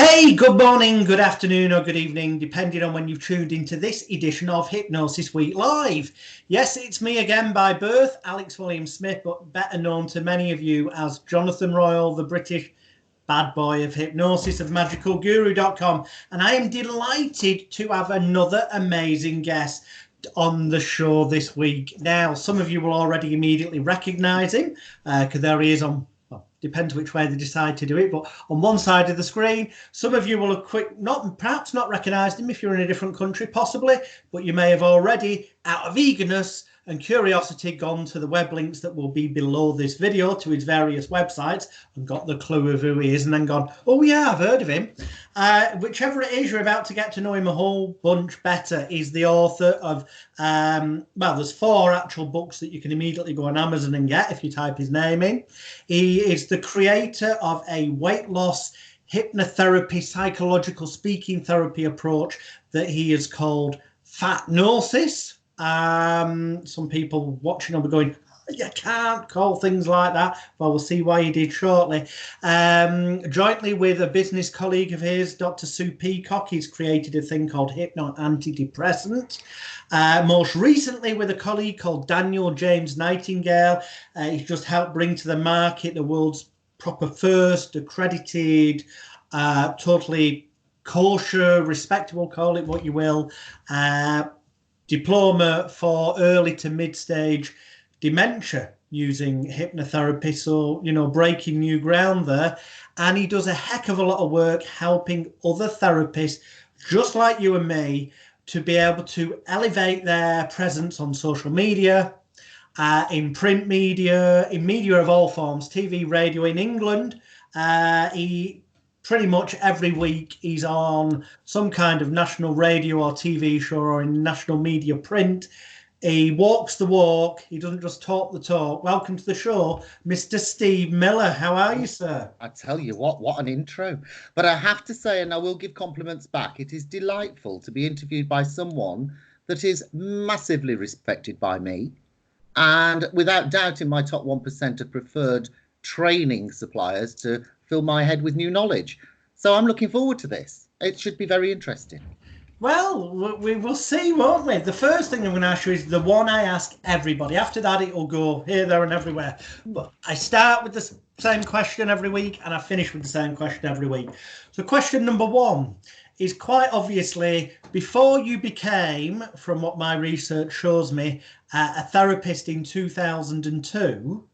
Hey, good morning, good afternoon, or good evening, depending on when you've tuned into this edition of Hypnosis Week Live. Yes, it's me again by birth, Alex William Smith, but better known to many of you as Jonathan Royle, the British bad boy of hypnosis of magicalguru.com. And I am delighted to have another amazing guest on the show this week. Now, some of you will already immediately recognize him because there he is on, well, depends which way they decide to do it, but on one side of the screen. Some of you will have perhaps not recognized him if you're in a different country, possibly, but you may have already, out of eagerness and curiosity, gone to the web links that will be below this video to his various websites and got the clue of who he is and then gone, oh yeah, I've heard of him. Whichever it is, you're about to get to know him a whole bunch better. He's the author of, well, there's 4 actual books that you can immediately go on Amazon and get if you type his name in. He is the creator of a weight loss hypnotherapy, psychological speaking therapy approach that he has called FATnosis. Some people watching will be going, you can't call things like that. Well, we'll see why he did shortly. Jointly with a business colleague of his, Dr. Sue Peacock, he's created a thing called Hypno-Anti-Depressant. Most recently with a colleague called Daniel James Nightingale, he's just helped bring to the market the world's proper first accredited, totally kosher, respectable, call it what you will, diploma for early to mid-stage dementia using hypnotherapy. So, you know, breaking new ground there. And he does a heck of a lot of work helping other therapists, just like you and me, to be able to elevate their presence on social media, in print media, in media of all forms, TV, radio. In England, he pretty much every week he's on some kind of national radio or TV show or in national media print. He walks the walk. He doesn't just talk the talk. Welcome to the show, Mr. Steve Miller. How are you, sir? I tell you what an intro. But I have to say, and I will give compliments back, it is delightful to be interviewed by someone that is massively respected by me and without doubt in my top 1% of preferred training suppliers to fill my head with new knowledge. So I'm looking forward to this. It should be very interesting. Well, we will see, won't we? The first thing I'm going to ask you is the one I ask everybody. After that, it will go here, there, and everywhere. But I start with the same question every week, and I finish with the same question every week. So question number 1 is quite obviously, before you became, from what my research shows me, a therapist in 2002,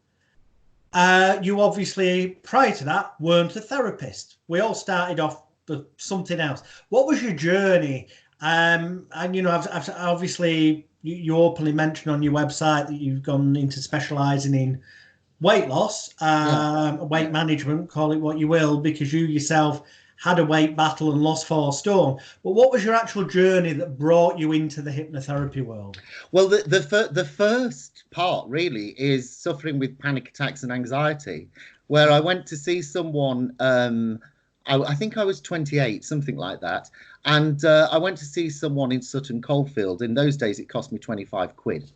you obviously, prior to that, weren't a therapist. We all started off with something else. What was your journey? And, you know, I've obviously, you openly mentioned on your website that you've gone into specialising in weight loss, weight management, call it what you will, because you yourself had a weight battle and lost 4 stone. But what was your actual journey that brought you into the hypnotherapy world? Well, the first part really is suffering with panic attacks and anxiety, where I went to see someone, I think I was 28, something like that. And I went to see someone in Sutton Coldfield. In those days, it cost me 25 quid.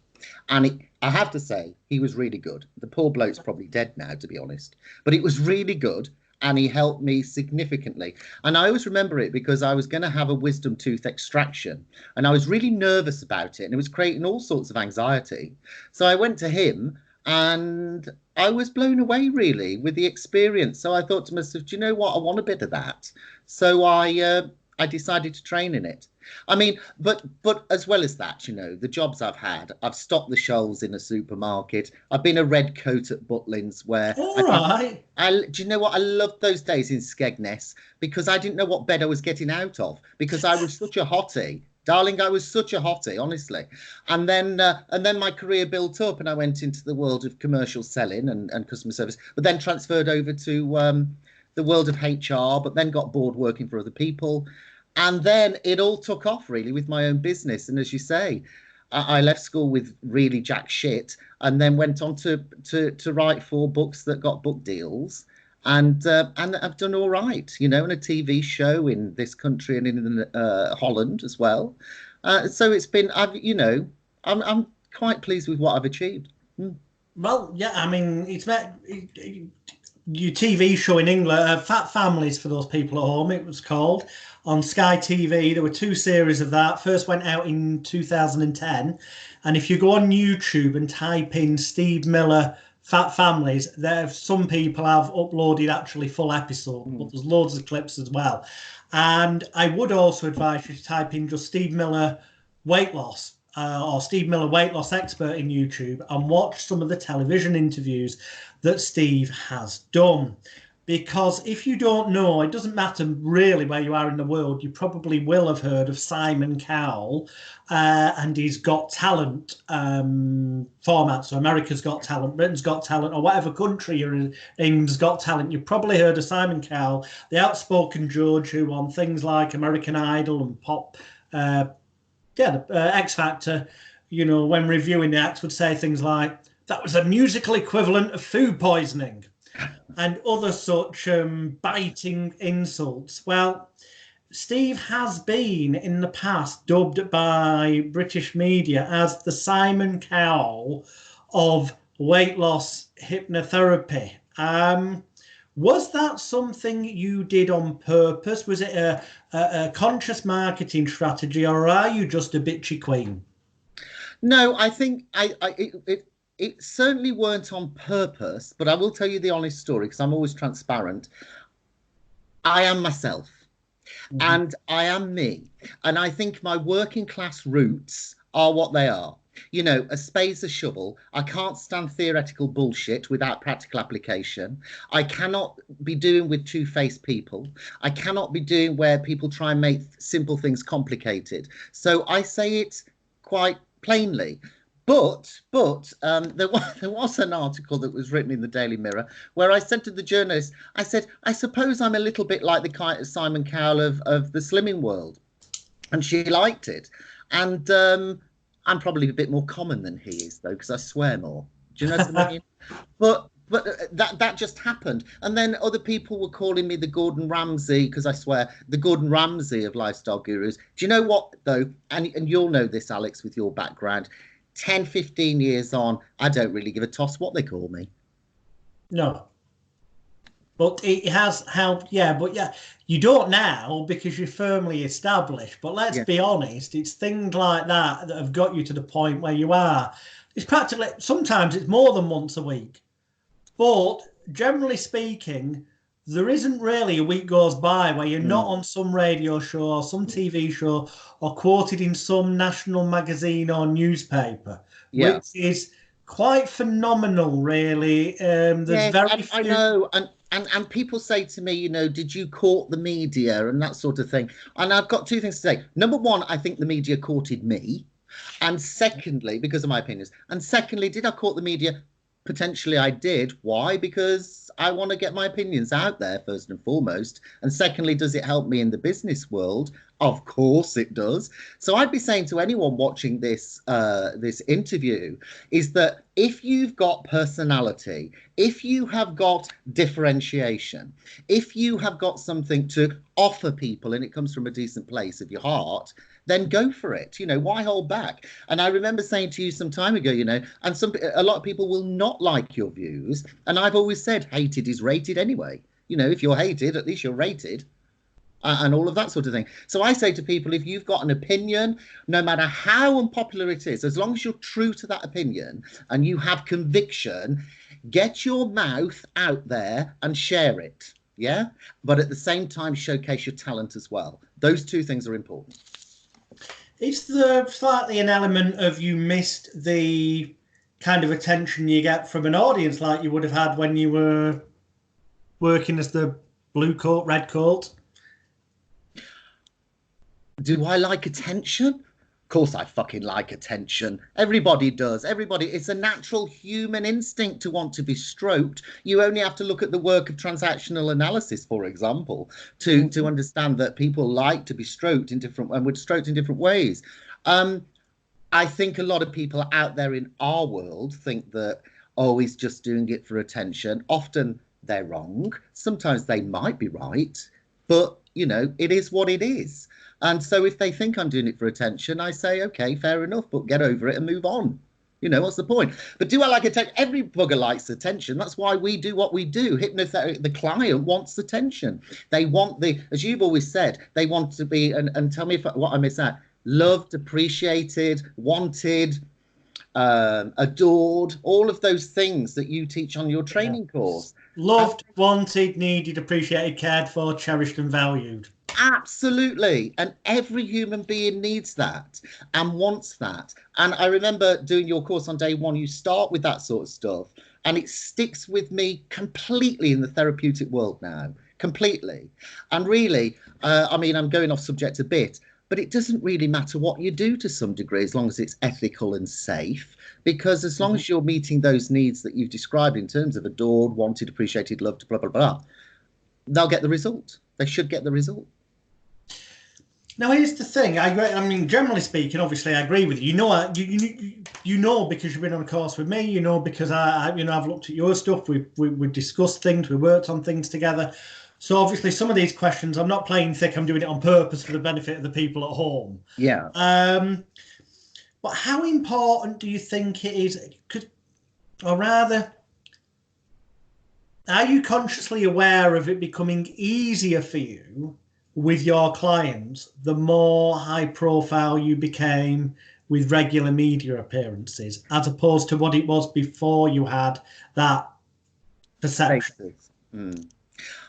And I have to say, he was really good. The poor bloke's probably dead now, to be honest. But it was really good. And he helped me significantly. And I always remember it because I was going to have a wisdom tooth extraction. And I was really nervous about it. And it was creating all sorts of anxiety. So I went to him and I was blown away, really, with the experience. So I thought to myself, do you know what? I want a bit of that. So I decided to train in it. I mean, but as well as that, you know, the jobs I've had, I've stocked the shelves in a supermarket. I've been a red coat at Butlins where... All right. Do you know what? I loved those days in Skegness because I didn't know what bed I was getting out of because I was such a hottie. Darling, I was such a hottie, honestly. And then my career built up and I went into the world of commercial selling and customer service, but then transferred over to the world of HR, but then got bored working for other people. And then it all took off, really, with my own business. And as you say, I left school with really jack shit and then went on to write 4 books that got book deals. And I've done all right, you know, and a TV show in this country and in Holland as well. So it's been, I'm quite pleased with what I've achieved. Well, yeah, I mean, your TV show in England, Fat Families for those people at home, it was called, on Sky TV. There were two series of that. First went out in 2010. And if you go on YouTube and type in Steve Miller Fat Families, there some people have uploaded actually full episode, but there's loads of clips as well. And I would also advise you to type in just Steve Miller weight loss or Steve Miller weight loss expert in YouTube and watch some of the television interviews that Steve has done. Because if you don't know, it doesn't matter really where you are in the world, you probably will have heard of Simon Cowell and his Got Talent format. So America's Got Talent, Britain's Got Talent, or whatever country you're in, England's Got Talent. You've probably heard of Simon Cowell, the outspoken judge who on things like American Idol and Pop, X Factor, you know, when reviewing the acts would say things like, that was a musical equivalent of food poisoning. And other such biting insults. Well, Steve has been in the past dubbed by British media as the Simon Cowell of weight loss hypnotherapy. Was that something you did on purpose? Was it a conscious marketing strategy, or are you just a bitchy queen? No, I think it certainly weren't on purpose, but I will tell you the honest story because I'm always transparent. I am myself and I am me. And I think my working class roots are what they are. You know, a spade's a shovel. I can't stand theoretical bullshit without practical application. I cannot be doing with two-faced people. I cannot be doing where people try and make simple things complicated. So I say it quite plainly. But there was an article that was written in the Daily Mirror where I said to the journalist, I said, I suppose I'm a little bit like the kind of Simon Cowell of the slimming world. And she liked it. And I'm probably a bit more common than he is, though, because I swear more. Do you know what I mean? But that just happened. And then other people were calling me the Gordon Ramsay, because I swear, the Gordon Ramsay of lifestyle gurus. Do you know what, though? And you'll know this, Alex, with your background. 10, 15 years on, I don't really give a toss what they call me. No. But it has helped, yeah. But yeah, you don't now because you're firmly established. But let's be honest, it's things like that that have got you to the point where you are. It's practically, sometimes it's more than once a week. But generally speaking, there isn't really a week goes by where you're not on some radio show or some TV show or quoted in some national magazine or newspaper, which is quite phenomenal, really. There's very few... I know, and people say to me, you know, did you court the media and that sort of thing? And I've got two things to say. Number one, I think the media courted me. And secondly, because of my opinions. And secondly, did I court the media? Potentially I did. Why? Because I want to get my opinions out there, first and foremost. And secondly, does it help me in the business world? Of course it does. So I'd be saying to anyone watching this this interview is that if you've got personality, if you have got differentiation, if you have got something to offer people and it comes from a decent place of your heart, then go for it. You know, why hold back? And I remember saying to you some time ago, you know, and a lot of people will not like your views. And I've always said hated is rated anyway. You know, if you're hated, at least you're rated. And all of that sort of thing. So I say to people, if you've got an opinion, no matter how unpopular it is, as long as you're true to that opinion and you have conviction, get your mouth out there and share it. Yeah. But at the same time, showcase your talent as well. Those two things are important. Is there slightly an element of you missed the kind of attention you get from an audience like you would have had when you were working as the blue coat, red coat? Do I like attention? Of course I fucking like attention. Everybody does. Everybody. It's a natural human instinct to want to be stroked. You only have to look at the work of transactional analysis, for example, to understand that people like to be stroked in different and would stroked in different ways. I think a lot of people out there in our world think that, oh, he's just doing it for attention. Often they're wrong. Sometimes they might be right. But, you know, it is what it is. And so if they think I'm doing it for attention, I say, OK, fair enough, but get over it and move on. You know, what's the point? But do I like attention? Every bugger likes attention. That's why we do what we do. Hypnotherapy, the client wants attention. They want as you've always said, they want to be, and tell me what I miss out, loved, appreciated, wanted, adored, all of those things that you teach on your training course. Loved, wanted, needed, appreciated, cared for, cherished and valued. Absolutely. And every human being needs that and wants that. And I remember doing your course on day one, you start with that sort of stuff and it sticks with me completely in the therapeutic world now, completely. And really, I mean, I'm going off subject a bit, but it doesn't really matter what you do to some degree, as long as it's ethical and safe, because as long as you're meeting those needs that you've described in terms of adored, wanted, appreciated, loved, blah, blah, blah, they'll get the result. They should get the result. Now, here's the thing. I mean, generally speaking, obviously, I agree with you. You know, you know, because you've been on a course with me. You know, because I've looked at your stuff. We discussed things. We worked on things together. So obviously, some of these questions, I'm not playing thick. I'm doing it on purpose for the benefit of the people at home. Yeah. But how important do you think it is? Or rather, are you consciously aware of it becoming easier for you with your clients the more high profile you became with regular media appearances, as opposed to what it was before you had that perception?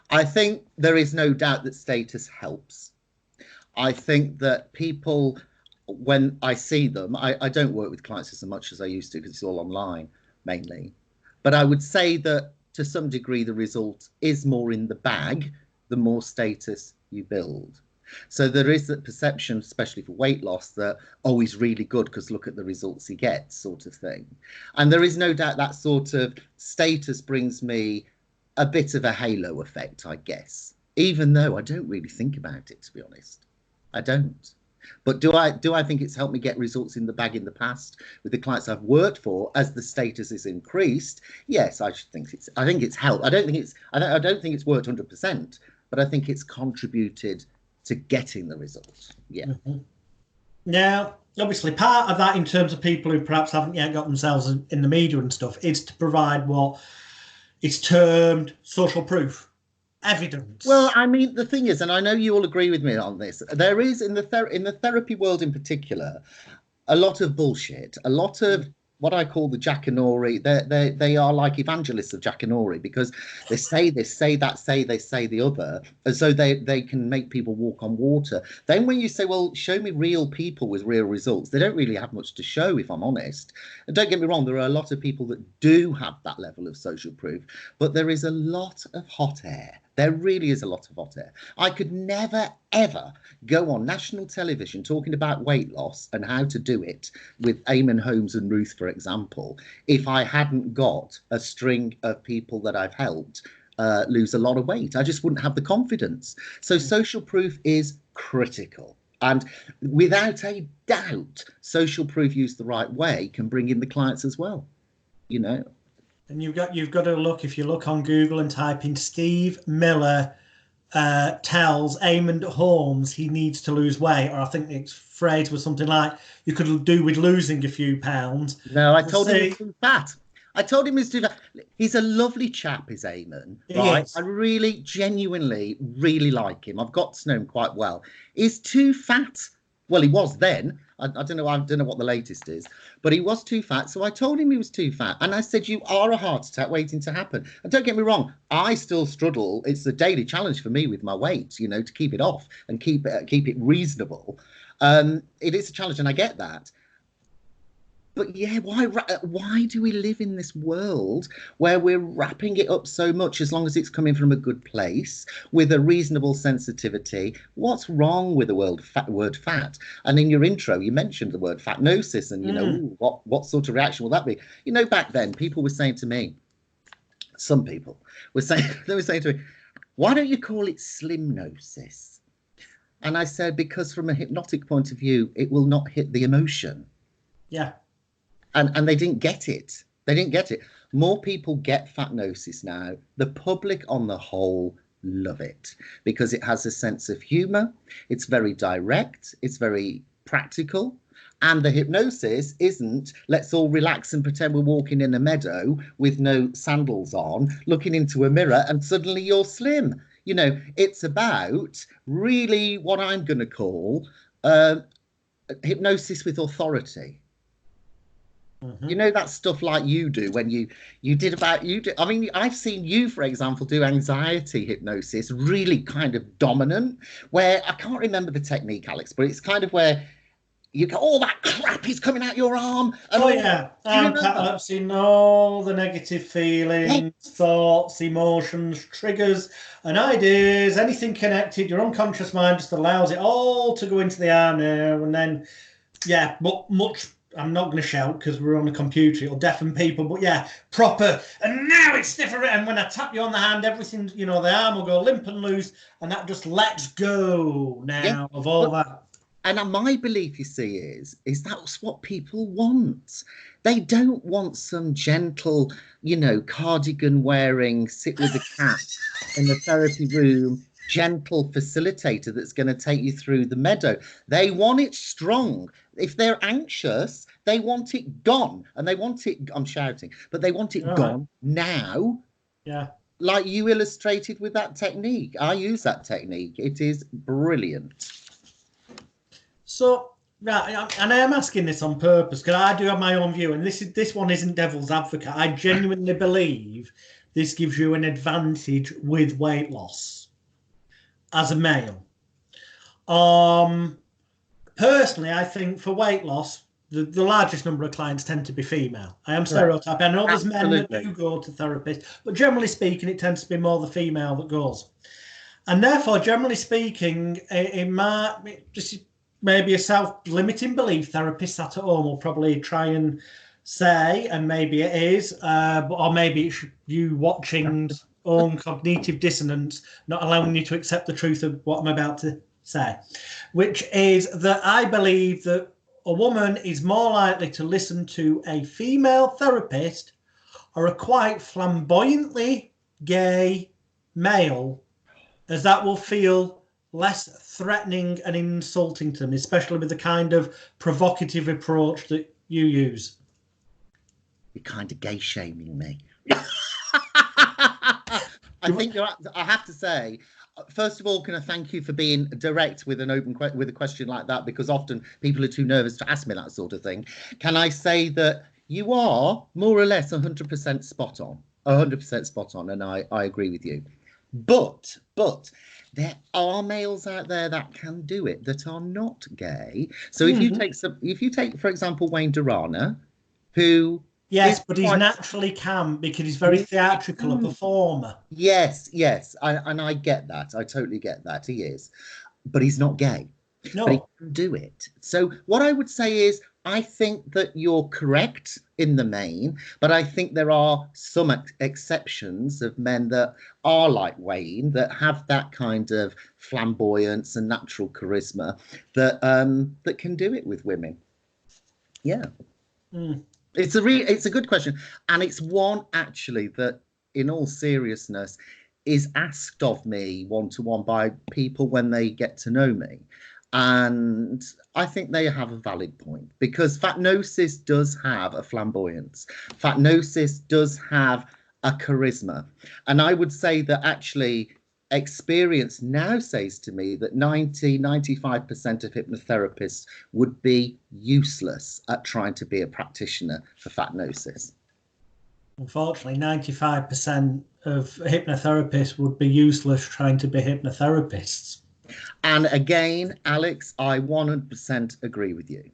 I think there is no doubt that status helps. I think that people, when I see them, I don't work with clients as much as I used to because it's all online mainly, but I would say that to some degree the result is more in the bag the more status you build. So there is that perception, especially for weight loss, that, oh, he's really good because look at the results he gets, sort of thing. And there is no doubt that sort of status brings me a bit of a halo effect, I guess, even though I don't really think about it, to be honest. I don't. But do I think it's helped me get results in the bag in the past with the clients I've worked for as the status is increased? Yes, I think it's helped. I don't think it's worked 100%, but I think it's contributed to getting the results. Yeah. Now, obviously, part of that in terms of people who perhaps haven't yet got themselves in the media and stuff is to provide what is termed social proof, evidence. Well, I mean, the thing is, and I know you all agree with me on this, there is in the therapy world in particular, a lot of bullshit, a lot of what I call the Jackanory. They are like evangelists of Jackanory because they say this, say that, say the other, as though they can make people walk on water. Then when you say, well, show me real people with real results, they don't really have much to show, if I'm honest. And don't get me wrong, there are a lot of people that do have that level of social proof, but there is a lot of hot air. There really is a lot of hot air. I could never, ever go on national television talking about weight loss and how to do it with Eamon Holmes and Ruth, for example, if I hadn't got a string of people that I've helped lose a lot of weight. I just wouldn't have the confidence. So social proof is critical. And without a doubt, social proof used the right way can bring in the clients as well, you know. And you've got to look, if you look on Google and type in Steve Miller tells Eamon Holmes he needs to lose weight, or I think the phrase was something like, you could do with losing a few pounds. No, I told him he's too fat. I told him he's too fat. He's a lovely chap, is Eamon. Right? I really, genuinely, really like him. I've got to know him quite well. He's too fat. Well, he was then. I don't know what the latest is, but he was too fat. So I told him he was too fat. And I said, you are a heart attack waiting to happen. And don't get me wrong, I still struggle. It's a daily challenge for me with my weight, you know, to keep it off and keep it reasonable. It is a challenge, and I get that. But yeah, why do we live in this world where we're wrapping it up so much as long as it's coming from a good place with a reasonable sensitivity? What's wrong with the word fat? And in your intro, you mentioned the word FATnosis, and, you know, ooh, what sort of reaction will that be? You know, back then, people were saying to me, some people were saying, they were saying to me, why don't you call it slimnosis? And I said, because from a hypnotic point of view, it will not hit the emotion. Yeah. And they didn't get it. They didn't get it. More people get FATnosis now. The public on the whole love it because it has a sense of humor. It's very direct. It's very practical. And the hypnosis isn't, let's all relax and pretend we're walking in a meadow with no sandals on, looking into a mirror and suddenly you're slim. You know, it's about really what I'm going to call hypnosis with authority. You know, that stuff like you do when you do. I mean, I've seen you, for example, do anxiety hypnosis, really kind of dominant, where I can't remember the technique, Alex, but it's kind of where you go, all that crap is coming out your arm. Oh, yeah. I've seen all the negative feelings, thoughts, emotions, triggers, and ideas, anything connected. Your unconscious mind just allows it all to go into the arm now. And then, yeah, much. I'm not going to shout because we're on a computer. It'll deafen people. But, yeah, proper. And now it's different. And when I tap you on the hand, everything, you know, the arm will go limp and loose. And that just lets go now of all that. And my belief, you see, is that's what people want. They don't want some gentle, you know, cardigan wearing, sit with a cat in the therapy room, gentle facilitator that's going to take you through the meadow. They want it strong. If they're anxious, they want it gone. And they want it, I'm shouting, but they want it gone now. Yeah. Like you illustrated with that technique. I use that technique. It is brilliant. So, right, and I am asking this on purpose because I do have my own view, and this one isn't devil's advocate. I genuinely believe this gives you an advantage with weight loss as a male. Personally, I think for weight loss, the largest number of clients tend to be female. I am stereotyping. I know there's men that do go to therapists, but generally speaking, it tends to be more the female that goes. And therefore, generally speaking, it might just maybe a self-limiting belief. Therapists sat at home will probably try and say, and maybe it is, or maybe it's you watching own cognitive dissonance, not allowing you to accept the truth of what I'm about to say, which is that I believe that a woman is more likely to listen to a female therapist or a quite flamboyantly gay male, as that will feel less threatening and insulting to them, especially with the kind of provocative approach that you use. You're kind of gay shaming me. I think I have to say, first of all, can I thank you for being direct with with a question like that, because often people are too nervous to ask me that sort of thing. Can I say that you are more or less 100% spot on, 100% spot on, and I agree with you. But there are males out there that can do it that are not gay. So if you take, for example, Wayne Durana, who but he naturally can, because he's very theatrical, a performer. Yes, and I get that. I totally get that. He is, but he's not gay. No, but he can do it. So what I would say is, I think that you're correct in the main, but I think there are some exceptions of men that are like Wayne, that have that kind of flamboyance and natural charisma that that can do it with women. Yeah. It's a good question, and it's one actually that, in all seriousness, is asked of me one-to-one by people when they get to know me. And I think they have a valid point, because FATnosis does have a flamboyance. FATnosis does have a charisma. And I would say that actually experience now says to me that 95% of hypnotherapists would be useless at trying to be a practitioner for FATnosis. Unfortunately, 95% of hypnotherapists would be useless trying to be hypnotherapists. And again, Alex, I 100% agree with you.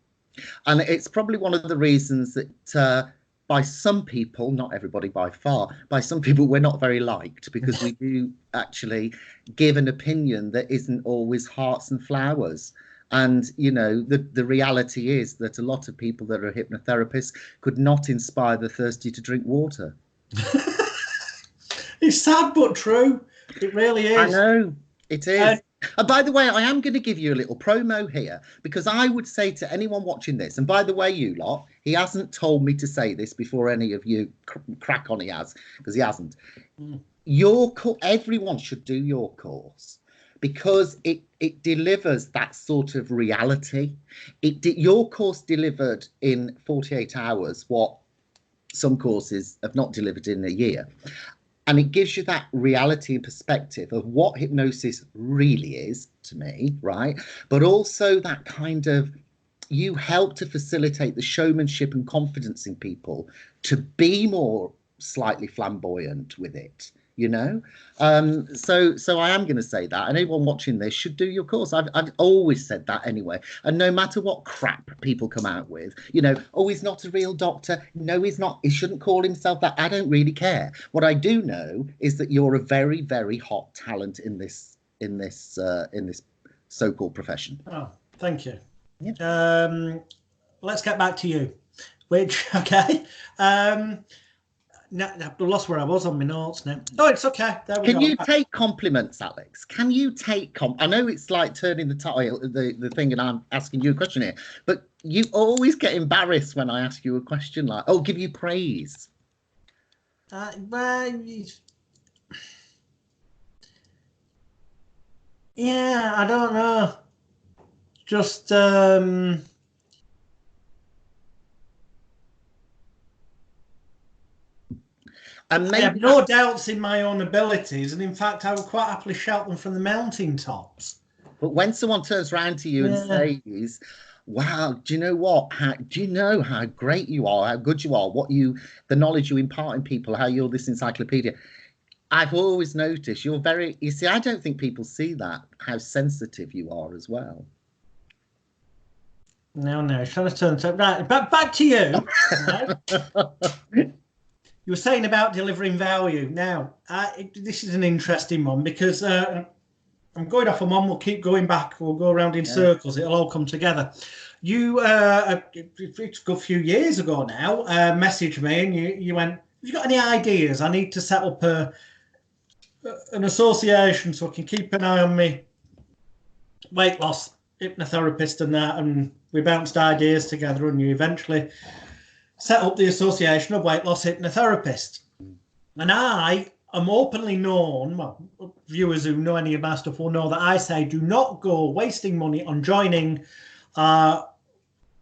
And it's probably one of the reasons that by some people, not everybody by far, by some people we're not very liked, because we do actually give an opinion that isn't always hearts and flowers. And, you know, the reality is that a lot of people that are hypnotherapists could not inspire the thirsty to drink water. It's sad but true. It really is. I know, it is. And by the way, I am going to give you a little promo here, because I would say to anyone watching this, and by the way, you lot, he hasn't told me to say this before any of you crack on, he has, because he hasn't. Everyone should do your course, because it delivers that sort of reality. Your course delivered in 48 hours what some courses have not delivered in a year. And it gives you that reality and perspective of what hypnosis really is to me, right? But also that kind of, you help to facilitate the showmanship and confidence in people to be more slightly flamboyant with it, you know. So I am going to say that, and anyone watching this should do your course. I've always said that anyway. And no matter what crap people come out with, you know, oh, he's not a real doctor, no he's not, he shouldn't call himself that, I don't really care. What I do know is that you're a very, very hot talent in this so-called profession. Oh, thank you. Yeah. Let's get back to you, which, okay. No, I've lost where I was on my notes now. Oh, it's okay. There we go. Can you take compliments, Alex? Can you take I know it's like turning the title, the thing, and I'm asking you a question here, but you always get embarrassed when I ask you a question like, oh, give you praise. Well, yeah, I don't know. Just I have no doubts in my own abilities, and in fact, I would quite happily shout them from the mountaintops. But when someone turns around to you and says, "Wow, do you know what? Do you know how great you are? How good you are? The knowledge you impart in people? How you're this encyclopedia?" I've always noticed you're very. You see, I don't think people see that, how sensitive you are as well. No, trying to turn it right. Back to you. Right? You were saying about delivering value. Now, this is an interesting one because I'm going off on one. We'll keep going back. We'll go around in circles. It'll all come together. You, it's a good few years ago now, messaged me and you went, have you got any ideas? I need to set up an association so I can keep an eye on me weight loss hypnotherapist and that. And we bounced ideas together and you eventually set up the Association of Weight Loss Hypnotherapists. And I am openly known, well, viewers who know any of my stuff will know that I say do not go wasting money on joining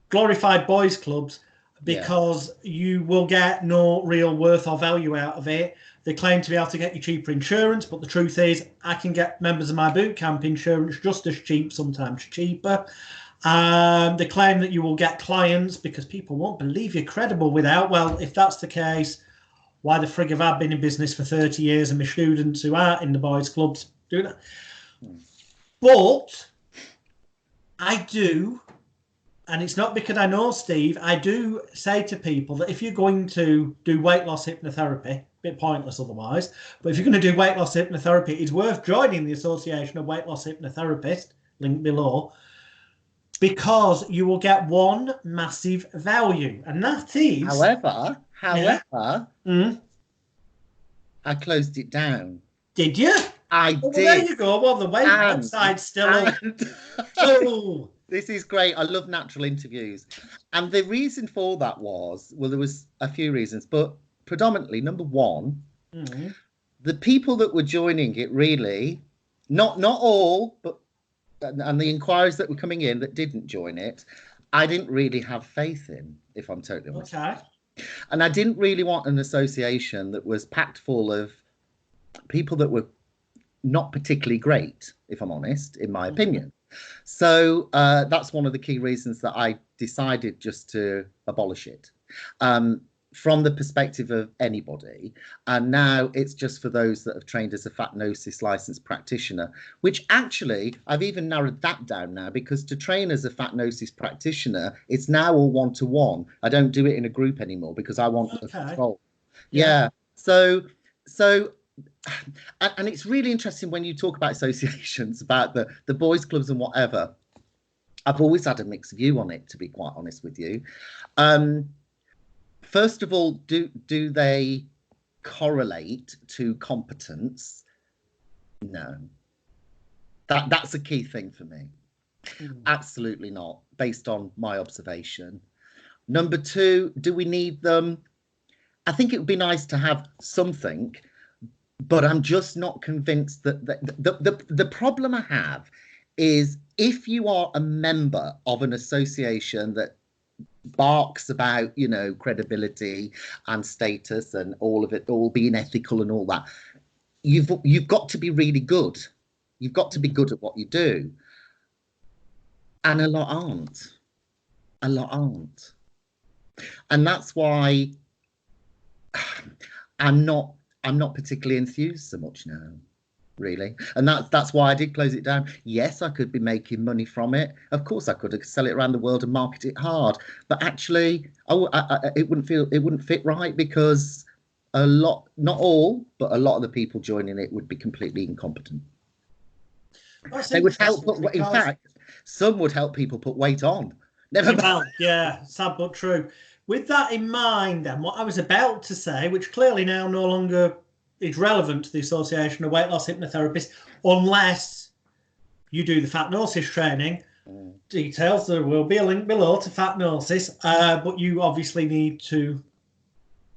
glorified boys clubs because you will get no real worth or value out of it. They claim to be able to get you cheaper insurance, but the truth is I can get members of my boot camp insurance just as cheap, sometimes cheaper. They claim that you will get clients because people won't believe you're credible without. Well, if that's the case, why the frig have I been in business for 30 years and my students who are in the boys' clubs do that? But I do, and it's not because I know Steve, I do say to people that if you're going to do weight loss hypnotherapy, a bit pointless otherwise, but if you're going to do weight loss hypnotherapy, it's worth joining the Association of Weight Loss Hypnotherapists, link below, because you will get one massive value, and that is. However, I closed it down. Did you? I did. Well, there you go. Well, the website's still up. Oh. This is great. I love natural interviews, and the reason for that was, well, there was a few reasons, but predominantly, number one, the people that were joining it really, not all, but. And the inquiries that were coming in that didn't join it, I didn't really have faith in, if I'm totally honest. Okay. And I didn't really want an association that was packed full of people that were not particularly great, if I'm honest, in my opinion. So that's one of the key reasons that I decided just to abolish it. From the perspective of anybody, and now it's just for those that have trained as a FATnosis licensed practitioner, which actually I've even narrowed that down now, because to train as a FATnosis practitioner, it's now all one-to-one. I don't do it in a group anymore because I want the control. Yeah. So and it's really interesting when you talk about associations, about the boys clubs and whatever. I've always had a mixed view on it, to be quite honest with you. First of all, do they correlate to competence? No. That's a key thing for me. Absolutely not, based on my observation. Number two, do we need them? I think it would be nice to have something, but I'm just not convinced that the problem I have is if you are a member of an association that barks about, you know, credibility and status and all of it, all being ethical and all that, you've got to be really good. You've got to be good at what you do. And a lot aren't. A lot aren't. And that's why I'm not particularly enthused so much now, really. And that's why I did close it down. Yes, I could be making money from it. Of course I could sell it around the world and market it hard. But actually, it wouldn't fit right, because a lot, not all, but a lot of the people joining it would be completely incompetent. They would help put, in fact, some would help people put weight on. Never mind. Yeah, sad but true. With that in mind, then, what I was about to say, which clearly now no longer is relevant to the Association of Weight Loss Hypnotherapists, unless you do the FATnosis training. Details, there will be a link below to FATnosis, but you obviously need to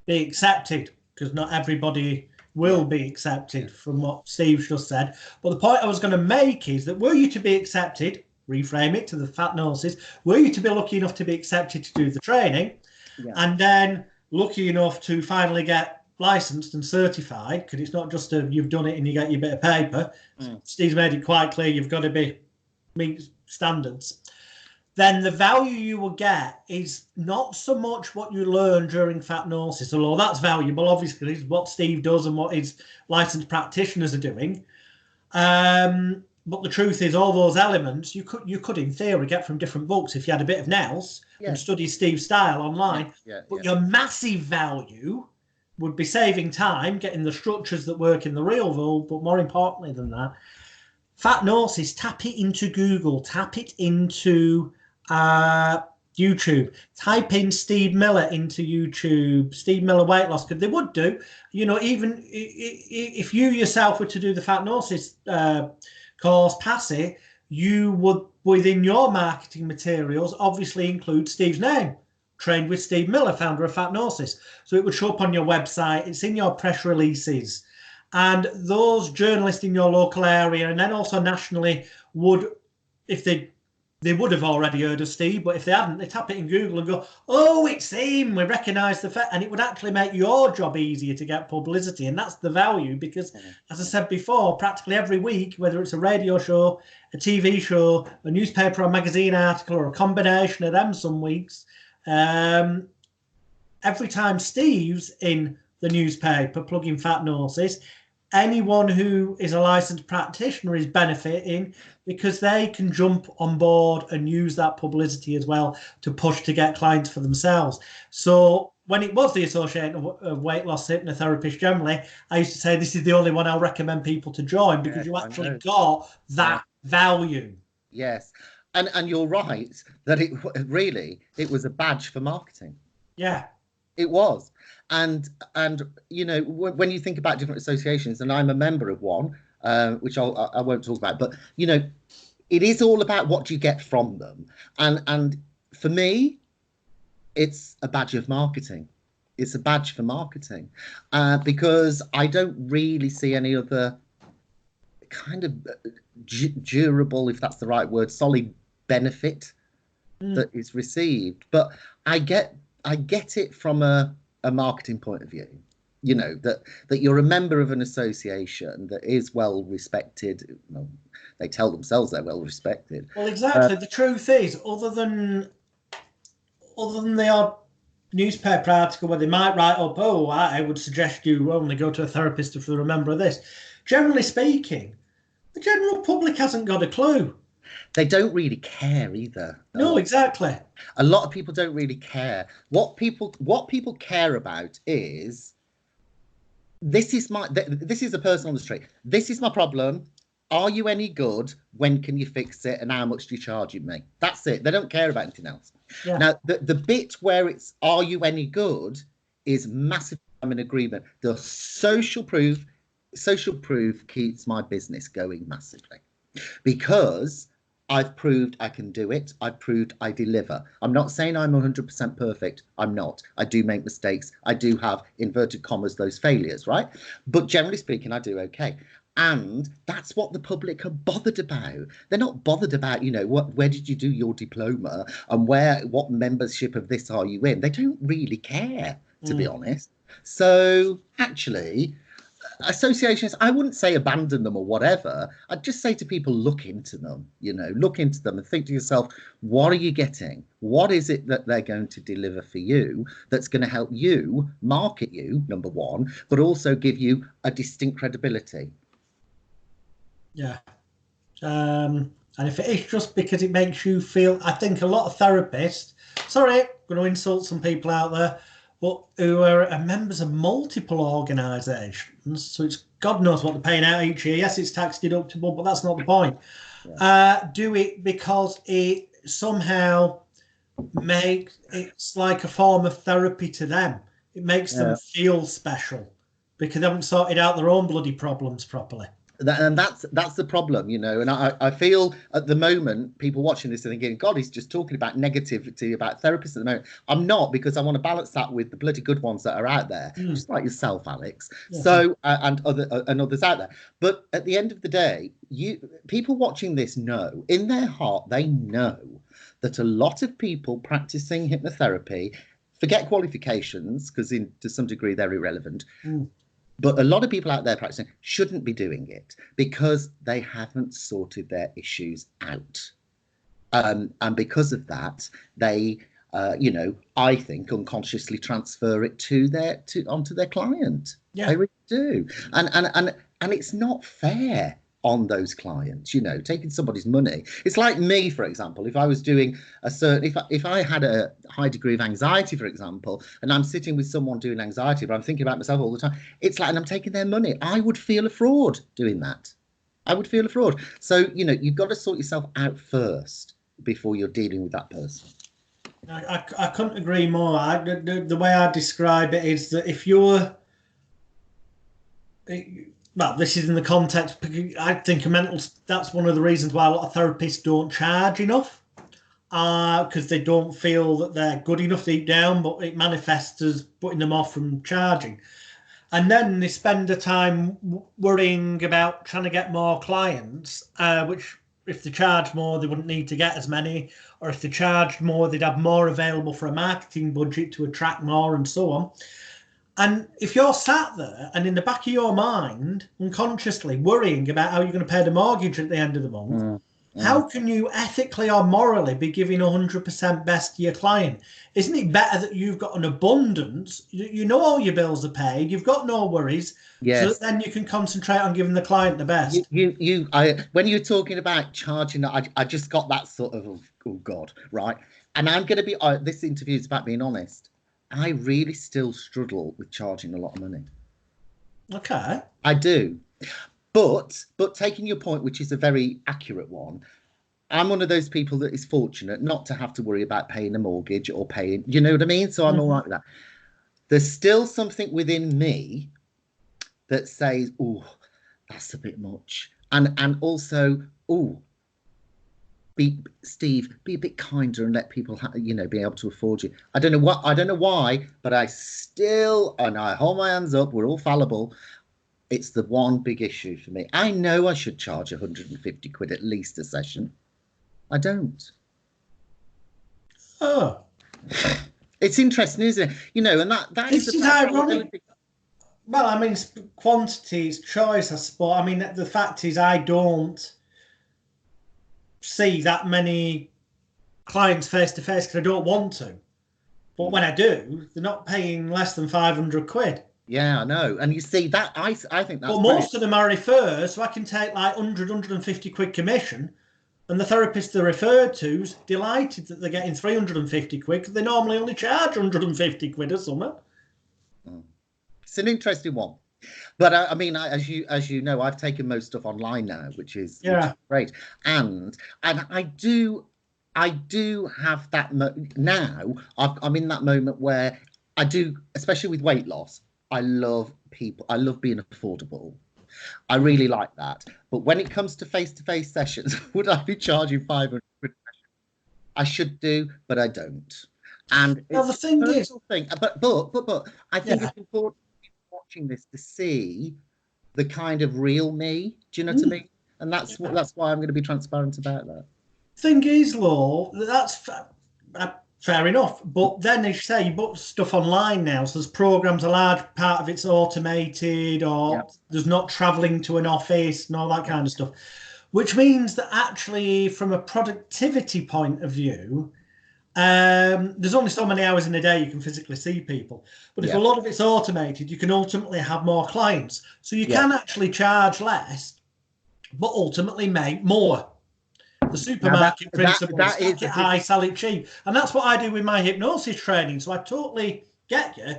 be accepted, because not everybody will be accepted from what Steve's just said. But the point I was going to make is that were you to be accepted, reframe it to the FATnosis, were you to be lucky enough to be accepted to do the training, and then lucky enough to finally get licensed and certified, because it's not just you've done it and you get your bit of paper. Steve's made it quite clear you've got to meet standards. Then the value you will get is not so much what you learn during FATnosis, although that's valuable, obviously, is what Steve does and what his licensed practitioners are doing. But the truth is, all those elements you could in theory get from different books if you had a bit of nous and study Steve's style online. But your massive value would be saving time, getting the structures that work in the real world. But more importantly than that, FATnosis, tap it into Google, tap it into YouTube, type in Steve Miller into YouTube, Steve Miller weight loss, because they would do, you know, even if you yourself were to do the FATnosis course, pass it, you would, within your marketing materials, obviously include Steve's name. Trained with Steve Miller, founder of FATnosis. So it would show up on your website, it's in your press releases. And those journalists in your local area, and then also nationally, would, if they would have already heard of Steve, but if they hadn't, they tap it in Google and go, oh, it's him, we recognise the fact, and it would actually make your job easier to get publicity. And that's the value, because, as I said before, practically every week, whether it's a radio show, a TV show, a newspaper or magazine article, or a combination of them some weeks, every time Steve's in the newspaper plugging FATnosis, anyone who is a licensed practitioner is benefiting, because they can jump on board and use that publicity as well to push to get clients for themselves. So when it was the Association of Weight Loss Hypnotherapists generally, I used to say this is the only one I'll recommend people to join, because you actually got that value. Yes. And you're right that it was a badge for marketing. Yeah. It was. And you know, when you think about different associations, and I'm a member of one, which I won't talk about, but you know, it is all about what you get from them. And for me, it's a badge of marketing. It's a badge for marketing, because I don't really see any other kind of durable, if that's the right word, solid benefit that is received. But I get it from a marketing point of view, you know, that you're a member of an association that is well respected. Well, they tell themselves they're well respected. Well, exactly. The truth is, other than the odd newspaper article where they might write up, oh, I would suggest you only go to a therapist if you're a member of this. Generally speaking, the general public hasn't got a clue. They don't really care either. No, exactly. A lot of people don't really care. What people care about is, this is a person on the street. This is my problem. Are you any good? When can you fix it? And how much do you charge me? That's it. They don't care about anything else. Yeah. Now, the bit where it's, are you any good, is massive. I'm in agreement. The social proof keeps my business going massively, because I've proved I can do it. I've proved I deliver. I'm not saying I'm 100% perfect. I'm not. I do make mistakes. I do have, inverted commas, those failures, right? But generally speaking, I do okay. And that's what the public are bothered about. They're not bothered about, where did you do your diploma and what membership of this are you in? They don't really care, to be honest. So actually, associations, I wouldn't say abandon them or whatever. I'd just say to people, look into them, look into them and think to yourself, what are you getting? What is it that they're going to deliver for you that's going to help you market you, number one, but also give you a distinct credibility? Yeah. And if it is just because it makes you feel, I think a lot of therapists, sorry, I'm going to insult some people out there, but who are members of multiple organisations, so it's God knows what they're paying out each year. Yes, it's tax deductible, but that's not the point. Yeah. Do it because it somehow makes, it's like a form of therapy to them. It makes them feel special because they haven't sorted out their own bloody problems properly. And that's the problem, and I feel at the moment people watching this are thinking, God, he's just talking about negativity about therapists at the moment. I'm not, because I want to balance that with the bloody good ones that are out there, just like yourself, Alex. Yeah. So and others out there. But at the end of the day, people watching this know in their heart, they know that a lot of people practicing hypnotherapy, forget qualifications because to some degree they're irrelevant. But a lot of people out there practicing shouldn't be doing it because they haven't sorted their issues out. And because of that, they, I think unconsciously transfer it onto their client. Yeah. They really do. And it's not fair on those clients, taking somebody's money. It's like me, for example, if I was doing if I had a high degree of anxiety, for example, and I'm sitting with someone doing anxiety, but I'm thinking about myself all the time, it's like, and I'm taking their money, I would feel a fraud doing that. I would feel a fraud. So, you've got to sort yourself out first before you're dealing with that person. I couldn't agree more. The way I describe it is that if you're, well, this is in the context, I think that's one of the reasons why a lot of therapists don't charge enough, because they don't feel that they're good enough deep down, but it manifests as putting them off from charging. And then they spend the time worrying about trying to get more clients, which if they charge more, they wouldn't need to get as many, or if they charged more, they'd have more available for a marketing budget to attract more and so on. And if you're sat there and in the back of your mind, unconsciously worrying about how you're going to pay the mortgage at the end of the month, how can you ethically or morally be giving 100% best to your client? Isn't it better that you've got an abundance, all your bills are paid, you've got no worries, so that then you can concentrate on giving the client the best? When you're talking about charging, I just got that sort of, oh God, right? And I'm going to be, this interview is about being honest. I really still struggle with charging a lot of money. Okay. I do. But taking your point, which is a very accurate one, I'm one of those people that is fortunate not to have to worry about paying a mortgage or paying, you know what I mean? So I'm all right with that. There's still something within me that says, oh, that's a bit much. And also, Steve, be a bit kinder and let people, be able to afford you. I don't know why, but I still, and I hold my hands up, we're all fallible. It's the one big issue for me. I know I should charge 150 quid at least a session. I don't. Oh. It's interesting, isn't it? And that is ironic. Well, I mean, quantity is choice, I suppose. I mean, the fact is I don't see that many clients face to face because I don't want to. But when I do, they're not paying less than 500 quid. Yeah, I know. And you see that, I think that's. But most of them are referred, so I can take like 150 quid commission, and the therapist they're referred to's delighted that they're getting 350 quid because they normally only charge 150 quid or something. It's an interesting one. But I mean, as you know, I've taken most stuff online now, which is great. And I do have that now. I'm in that moment where I do, especially with weight loss. I love people. I love being affordable. I really like that. But when it comes to face-to-face sessions, would I be charging 500? I should do, but I don't. And Well, it's the a thing is, personal thing. But I think it's important watching this to see the kind of real me. Do you know what I mean? And that's why I'm going to be transparent about that. thing is, Law, that's fair enough. But then, as you say, you put stuff online now, so there's programs, a large part of it's automated, or there's not traveling to an office and all that kind of stuff, which means that actually, from a productivity point of view, there's only so many hours in a day you can physically see people. But if a lot of it's automated, you can ultimately have more clients. So you can actually charge less, but ultimately make more. The supermarket principle, stack it high, sell it cheap. And that's what I do with my hypnosis training. So I totally get you.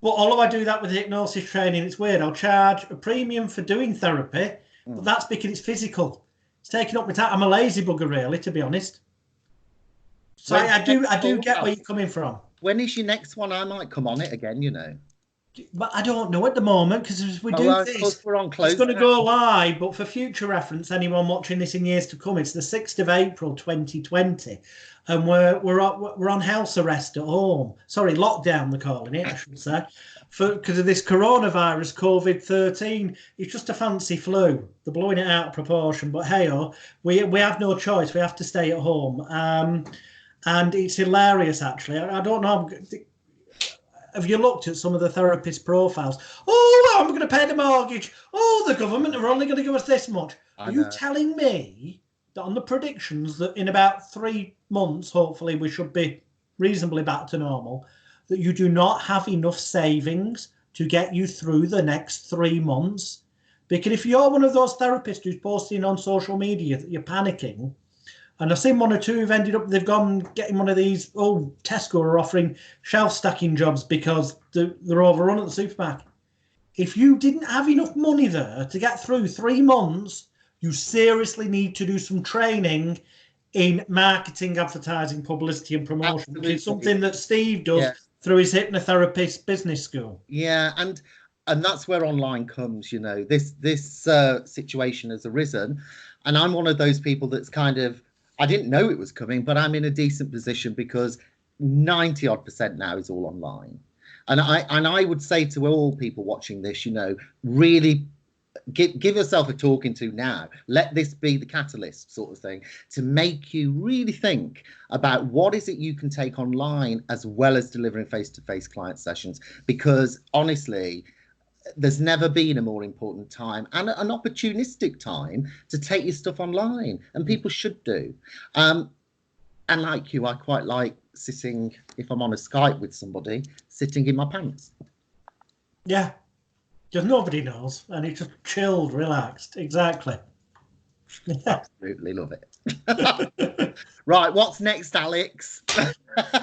But although I do that with hypnosis training, it's weird. I'll charge a premium for doing therapy, but that's because it's physical. It's taking up my time. I'm a lazy bugger, really, to be honest. So I do get where you're coming from. When is your next one? I might come on it again, you know. But I don't know at the moment, because as we do this, we're on close. It's going to go live. But for future reference, anyone watching this in years to come, it's the 6th of April 2020, and we're on house arrest at home. Sorry, lockdown they're calling it, I should say, because of this coronavirus, COVID-13. It's just a fancy flu. They're blowing it out of proportion. But hey-oh, we have no choice. We have to stay at home. And it's hilarious, actually. I don't know. Have you looked at some of the therapist profiles? Oh, I'm going to pay the mortgage. Oh, the government are only going to give us this much. Are you telling me that on the predictions that in about 3 months, hopefully, we should be reasonably back to normal, that you do not have enough savings to get you through the next 3 months? Because if you're one of those therapists who's posting on social media that you're panicking, and I've seen one or two who've ended up, they've gone getting one of these, Tesco are offering shelf stacking jobs because they're overrun at the supermarket. If you didn't have enough money there to get through 3 months, you seriously need to do some training in marketing, advertising, publicity and promotion. Absolutely. Which is something that Steve does through his hypnotherapist business school. Yeah, and that's where online comes, you know. This situation has arisen, and I'm one of those people that's kind of, I didn't know it was coming, but I'm in a decent position because 90% now is all online. And I would say to all people watching this, you know, really give yourself a talking to now. Let this be the catalyst sort of thing to make you really think about what is it you can take online as well as delivering face-to-face client sessions. Because honestly, there's never been a more important time and an opportunistic time to take your stuff online, and people should do. And like you, I quite like sitting, if I'm on a Skype with somebody, sitting in my pants. Yeah, because nobody knows, and it's just chilled, relaxed. Exactly. Absolutely love it. Right, what's next, Alex?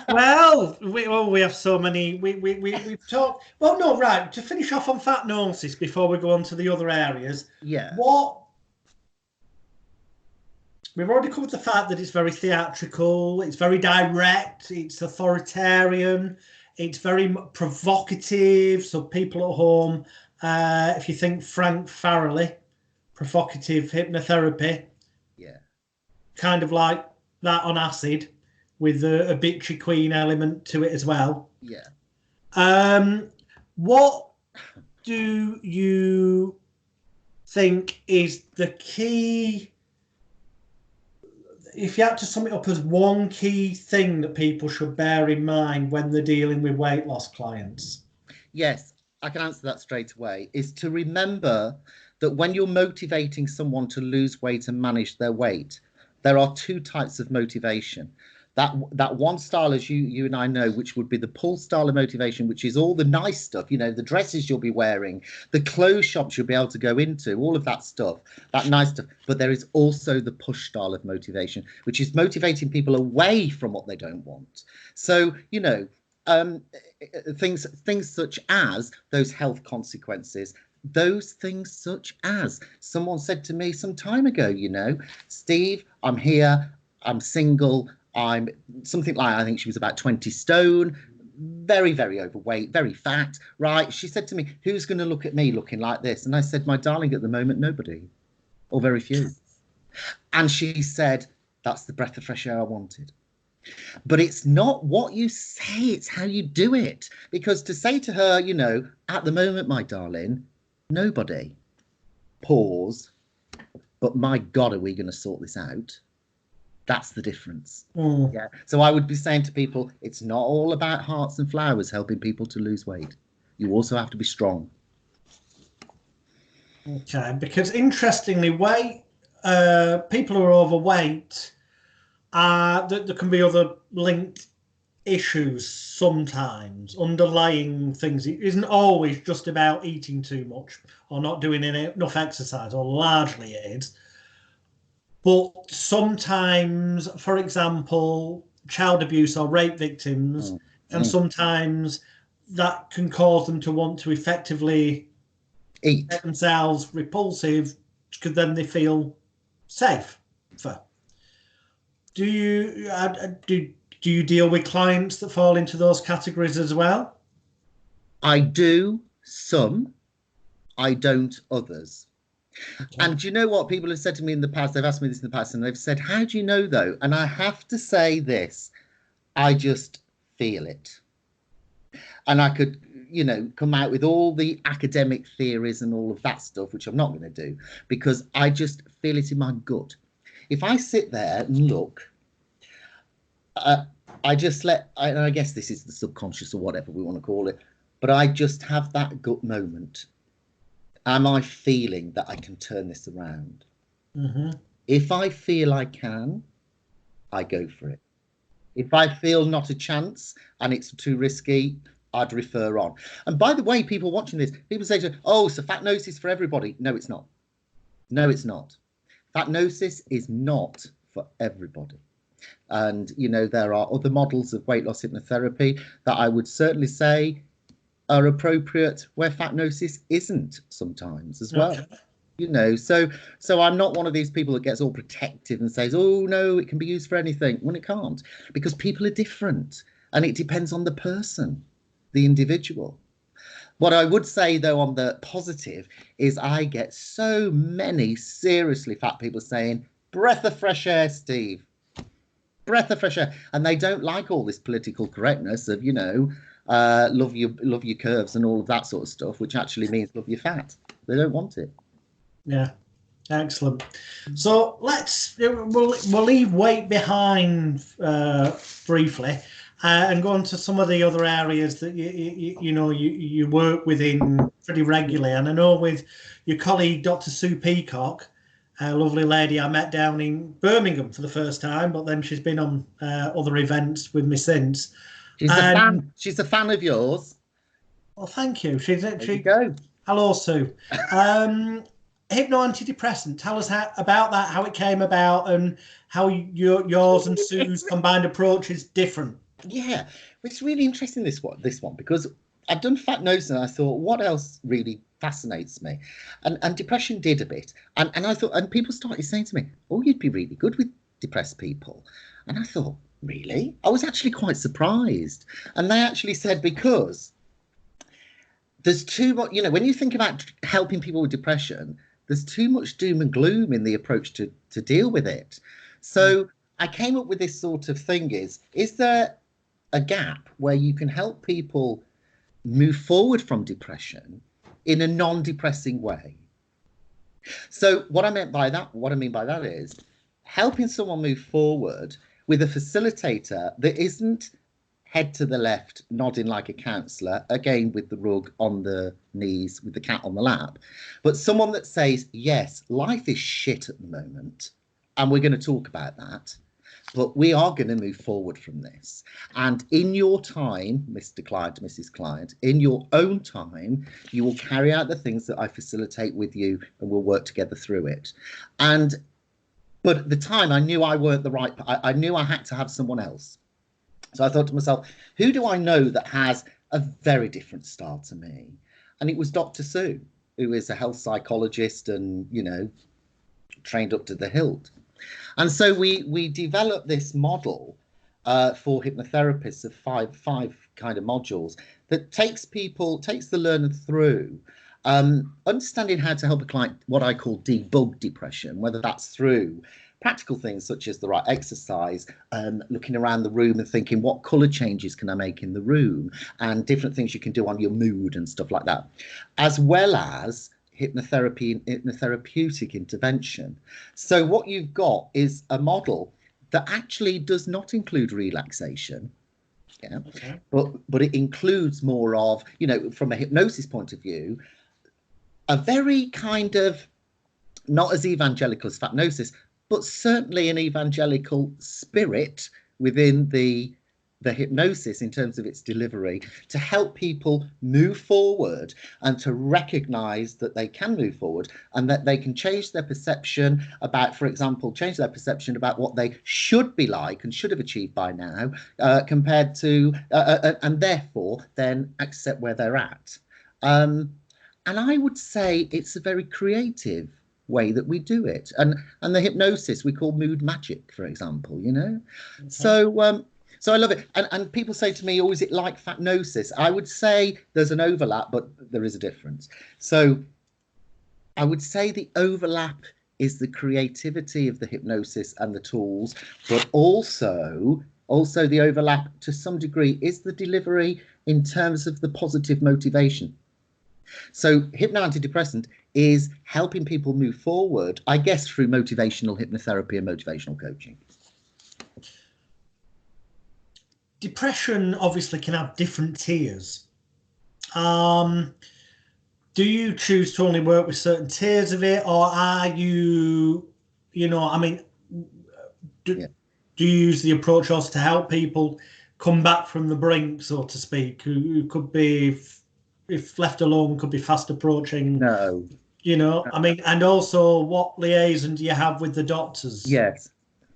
Well, we have so many. We've talked. Well, no, right. To finish off on FATnosis before we go on to the other areas. Yeah. We've already covered the fact that it's very theatrical. It's very direct. It's authoritarian. It's very provocative. So people at home, if you think Frank Farrelly, provocative hypnotherapy. Yeah. Kind of like that on acid, with a bitchy queen element to it as well. Yeah. What do you think is the key, if you had to sum it up as one key thing that people should bear in mind when they're dealing with weight loss clients? Yes, I can answer that straight away, is to remember that when you're motivating someone to lose weight and manage their weight, there are two types of motivation. That one style, as you and I know, which would be the pull style of motivation, which is all the nice stuff, you know, the dresses you'll be wearing, the clothes shops you'll be able to go into, all of that stuff, that nice stuff. But there is also the push style of motivation, which is motivating people away from what they don't want. So, you know, things such as those health consequences, those things such as someone said to me some time ago, you know, Steve, I'm here, I'm single, I'm something like, I think she was about 20 stone, very, very overweight, very fat, right? She said to me, who's going to look at me looking like this? And I said, my darling, at the moment, nobody, or very few. And she said, that's the breath of fresh air I wanted. But it's not what you say, it's how you do it. Because to say to her, you know, at the moment, my darling, nobody, pause, but my God, are we going to sort this out? That's the difference. Yeah. So I would be saying to people, it's not all about hearts and flowers helping people to lose weight. You also have to be strong. Okay, because interestingly, people who are overweight, there can be other linked issues sometimes, underlying things. It isn't always just about eating too much or not doing enough exercise, or largely it is. But sometimes, for example, child abuse or rape victims, and sometimes that can cause them to want to effectively eat themselves repulsive, because then they feel safe. Do you deal with clients that fall into those categories as well? I do some, I don't others. Okay. And do you know what people have said to me in the past? They've asked me this in the past, and they've said, how do you know though? And I have to say this, I just feel it. And I could, you know, come out with all the academic theories and all of that stuff, which I'm not going to do, because I just feel it in my gut. If I sit there and look, I just and I guess this is the subconscious or whatever we want to call it, but I just have that gut moment. Am I feeling that I can turn this around? If I feel I can, I go for it. If I feel not a chance and it's too risky, I'd refer on. And by the way, people watching this, people say to, oh, so FATnosis for everybody. No, it's not. No, it's not. FATnosis is not for everybody. And, you know, there are other models of weight loss hypnotherapy that I would certainly say are appropriate where FATnosis isn't sometimes as well. Okay. You know, so I'm not one of these people that gets all protective and says, oh, no, it can be used for anything, when it can't, because people are different and it depends on the person, the individual. What I would say, though, on the positive is I get so many seriously fat people saying, breath of fresh air, Steve, breath of fresh air. And they don't like all this political correctness of, you know, love your curves and all of that sort of stuff, which actually means love your fat. They don't want it. Yeah, excellent. So we'll leave weight behind briefly and go on to some of the other areas that you work within pretty regularly. And I know with your colleague Dr. Sue Peacock, a lovely lady I met down in Birmingham for the first time, but then she's been on other events with me since. She's a fan. She's a fan of yours. Well, thank you. There you go. Hello, Sue. Hypno-Anti-Depressant. Tell us about that, how it came about, and how yours and Sue's combined approach is different. Yeah, it's really interesting this one because I've done FATnosis and I thought, what else really fascinates me? And depression did a bit, and I thought, and people started saying to me, oh, you'd be really good with depressed people, and I thought, really? I was actually quite surprised. And they actually said, because there's too much, you know, when you think about helping people with depression, there's too much doom and gloom in the approach to deal with it. So I came up with this sort of thing is there a gap where you can help people move forward from depression in a non-depressing way? So what I mean by that is helping someone move forward with a facilitator that isn't head to the left, nodding like a counsellor, again with the rug on the knees, with the cat on the lap, but someone that says, yes, life is shit at the moment, and we're going to talk about that, but we are going to move forward from this. And in your time, Mr. Client, Mrs. Client, in your own time, you will carry out the things that I facilitate with you, and we'll work together through it. But at the time, I knew I weren't the right, I knew I had to have someone else. So I thought to myself, who do I know that has a very different style to me? And it was Dr. Sue, who is a health psychologist and, you know, trained up to the hilt. And so we developed this model for hypnotherapists of five kind of modules that takes the learner through understanding how to help a client, what I call debug depression, whether that's through practical things such as the right exercise, looking around the room and thinking, what colour changes can I make in the room, and different things you can do on your mood and stuff like that, as well as hypnotherapy and hypnotherapeutic intervention. So what you've got is a model that actually does not include relaxation. Yeah, okay. But it includes more of, from a hypnosis point of view, a very kind of, not as evangelical as FATnosis, but certainly an evangelical spirit within the hypnosis in terms of its delivery, to help people move forward and to recognize that they can move forward and that they can change their perception about, for example, about what they should be like and should have achieved by now, compared to, and therefore then accept where they're at. And I would say it's a very creative way that we do it. And the hypnosis we call mood magic, for example, Okay. So I love it. And people say to me, oh, is it like FATnosis? I would say there's an overlap, but there is a difference. So I would say the overlap is the creativity of the hypnosis and the tools, but also the overlap to some degree is the delivery in terms of the positive motivation. So Hypno-Anti-Depressant is helping people move forward, I guess, through motivational hypnotherapy and motivational coaching. Depression obviously can have different tiers. Do you choose to only work with certain tiers of it, or are you, do you use the approach also to help people come back from the brink, so to speak, who could be, if left alone, could be fast approaching? No. And also, what liaison do you have with the doctors? Yes.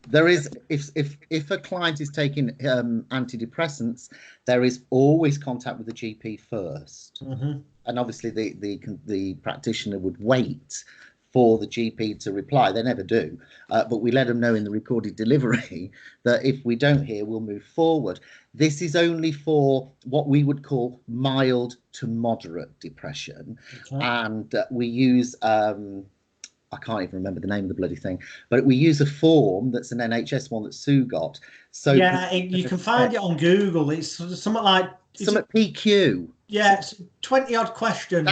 There is, if a client is taking antidepressants, there is always contact with the GP first. Mm-hmm. And obviously the practitioner would wait for the GP to reply. They never do, but we let them know in the recorded delivery that if we don't hear, we'll move forward. This is only for what we would call mild to moderate depression. Okay. And we use I can't even remember the name of the bloody thing, but we use a form that's an NHS one that Sue got. So yeah, you can find it on Google. It's something like PQ. Yeah, it's 20 odd questions.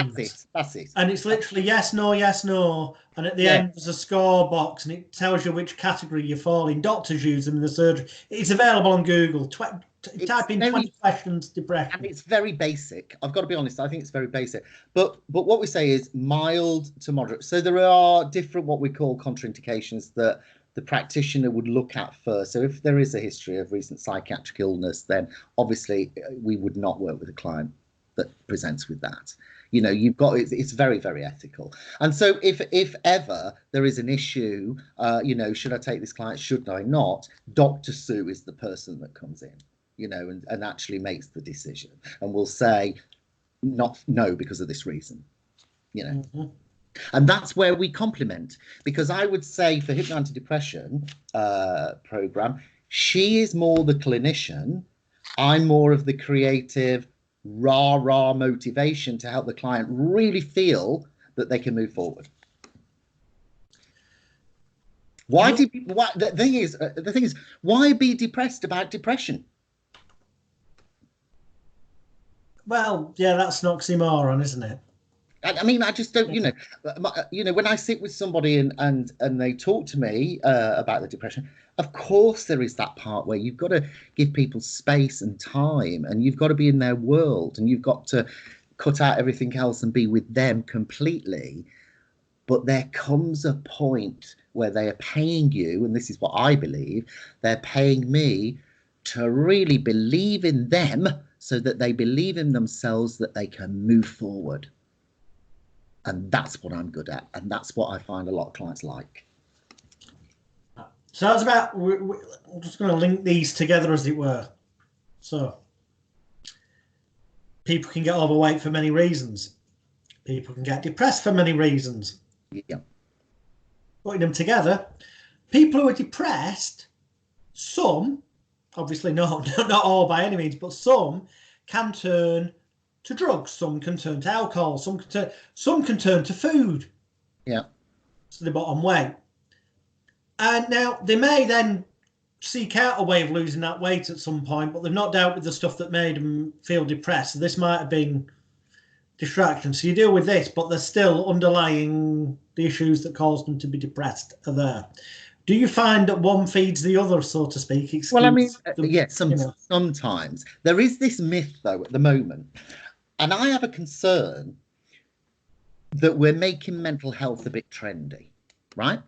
That's it. And it's literally yes, no, and at the end there's a score box, and it tells you which category you fall in. Doctors use them in the surgery. It's available on Google. Type in 20 questions depression. And it's very basic. I've got to be honest, I think it's very basic. But what we say is mild to moderate. So there are different what we call contraindications that the practitioner would look at first. So if there is a history of recent psychiatric illness, then obviously we would not work with a client that presents with that. You've got, it's very, very ethical. And so if ever there is an issue, should I take this client, should I not, Dr. Sue is the person that comes in, and actually makes the decision and will say no because of this reason, Mm-hmm. And that's where we complement, because I would say for Hypno-Anti-Depression program, she is more the clinician, I'm more of the creative rah motivation to help the client really feel that they can move forward. The thing is, why be depressed about depression? Well, yeah, that's an oxymoron, isn't it? I mean, I just don't, when I sit with somebody and they talk to me about the depression, of course there is that part where you've got to give people space and time, and you've got to be in their world, and you've got to cut out everything else and be with them completely. But there comes a point where they are paying you, and this is what I believe, they're paying me to really believe in them so that they believe in themselves, that they can move forward. And that's what I'm good at. And that's what I find a lot of clients like. So that's about, we're just going to link these together, as it were. So people can get overweight for many reasons. People can get depressed for many reasons. Yeah. Putting them together, people who are depressed, some, obviously not all by any means, but some can turn to drugs, some can turn to alcohol, some can turn to food. Yeah. So the bottom weight. And now they may then seek out a way of losing that weight at some point, but they've not dealt with the stuff that made them feel depressed. So this might have been distraction. So you deal with this, but there's still underlying the issues that caused them to be depressed are there. Do you find that one feeds the other, so to speak? Well, I mean, sometimes there is this myth, though, at the moment, and I have a concern that we're making mental health a bit trendy, right?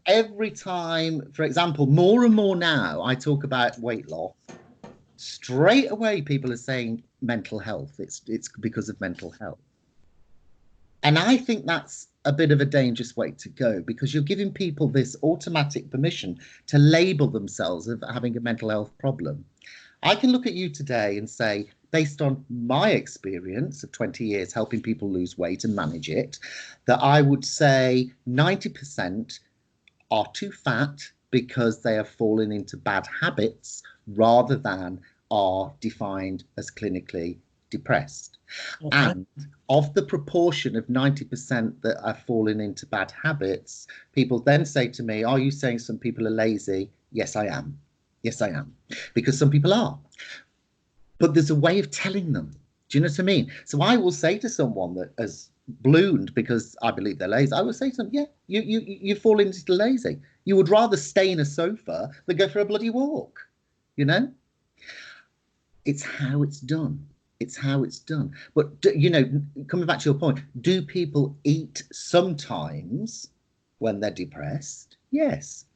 Every time, for example, more and more now, I talk about weight loss, straight away people are saying mental health. It's because of mental health. And I think that's a bit of a dangerous way to go, because you're giving people this automatic permission to label themselves as having a mental health problem. I can look at you today and say, based on my experience of 20 years helping people lose weight and manage it, that I would say 90% are too fat because they have fallen into bad habits rather than are defined as clinically depressed. Okay. And of the proportion of 90% that are falling into bad habits, people then say to me, are you saying some people are lazy? Yes, I am. Yes, I am. Because some people are. But there's a way of telling them. Do you know what I mean? So I will say to someone that has ballooned because I believe they're lazy, I will say to them, yeah, you fall into lazy. You would rather stay in a sofa than go for a bloody walk, you know? It's how it's done. It's how it's done. But, you know, coming back to your point, do people eat sometimes when they're depressed? Yes,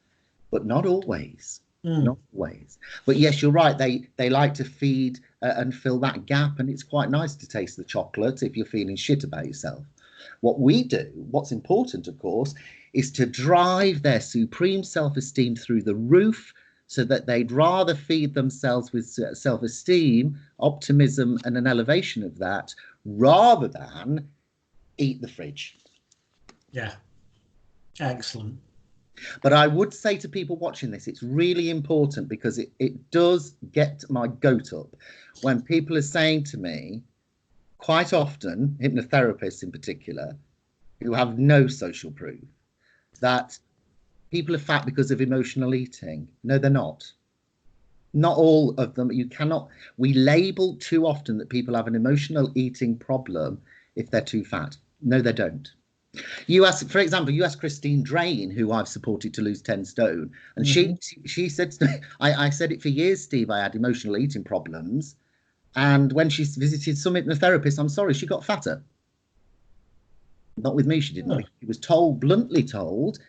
but not always. Not always. But yes, you're right. They like to feed and fill that gap. And it's quite nice to taste the chocolate if you're feeling shit about yourself. What we do, what's important, of course, is to drive their supreme self-esteem through the roof, so that they'd rather feed themselves with self-esteem, optimism, and an elevation of that, rather than eat the fridge. Yeah, excellent. But I would say to people watching this, it's really important, because it does get my goat up when people are saying to me, quite often, hypnotherapists in particular, who have no social proof, that people are fat because of emotional eating. No, they're not. Not all of them. You cannot. We label too often that people have an emotional eating problem if they're too fat. No, they don't. You ask, for example, you ask Christine Drain, who I've supported to lose 10 stone, and she said to me, I said it for years, Steve, I had emotional eating problems. And when she visited some hypnotherapists, I'm sorry, she got fatter. Not with me, she didn't. She was told, bluntly told,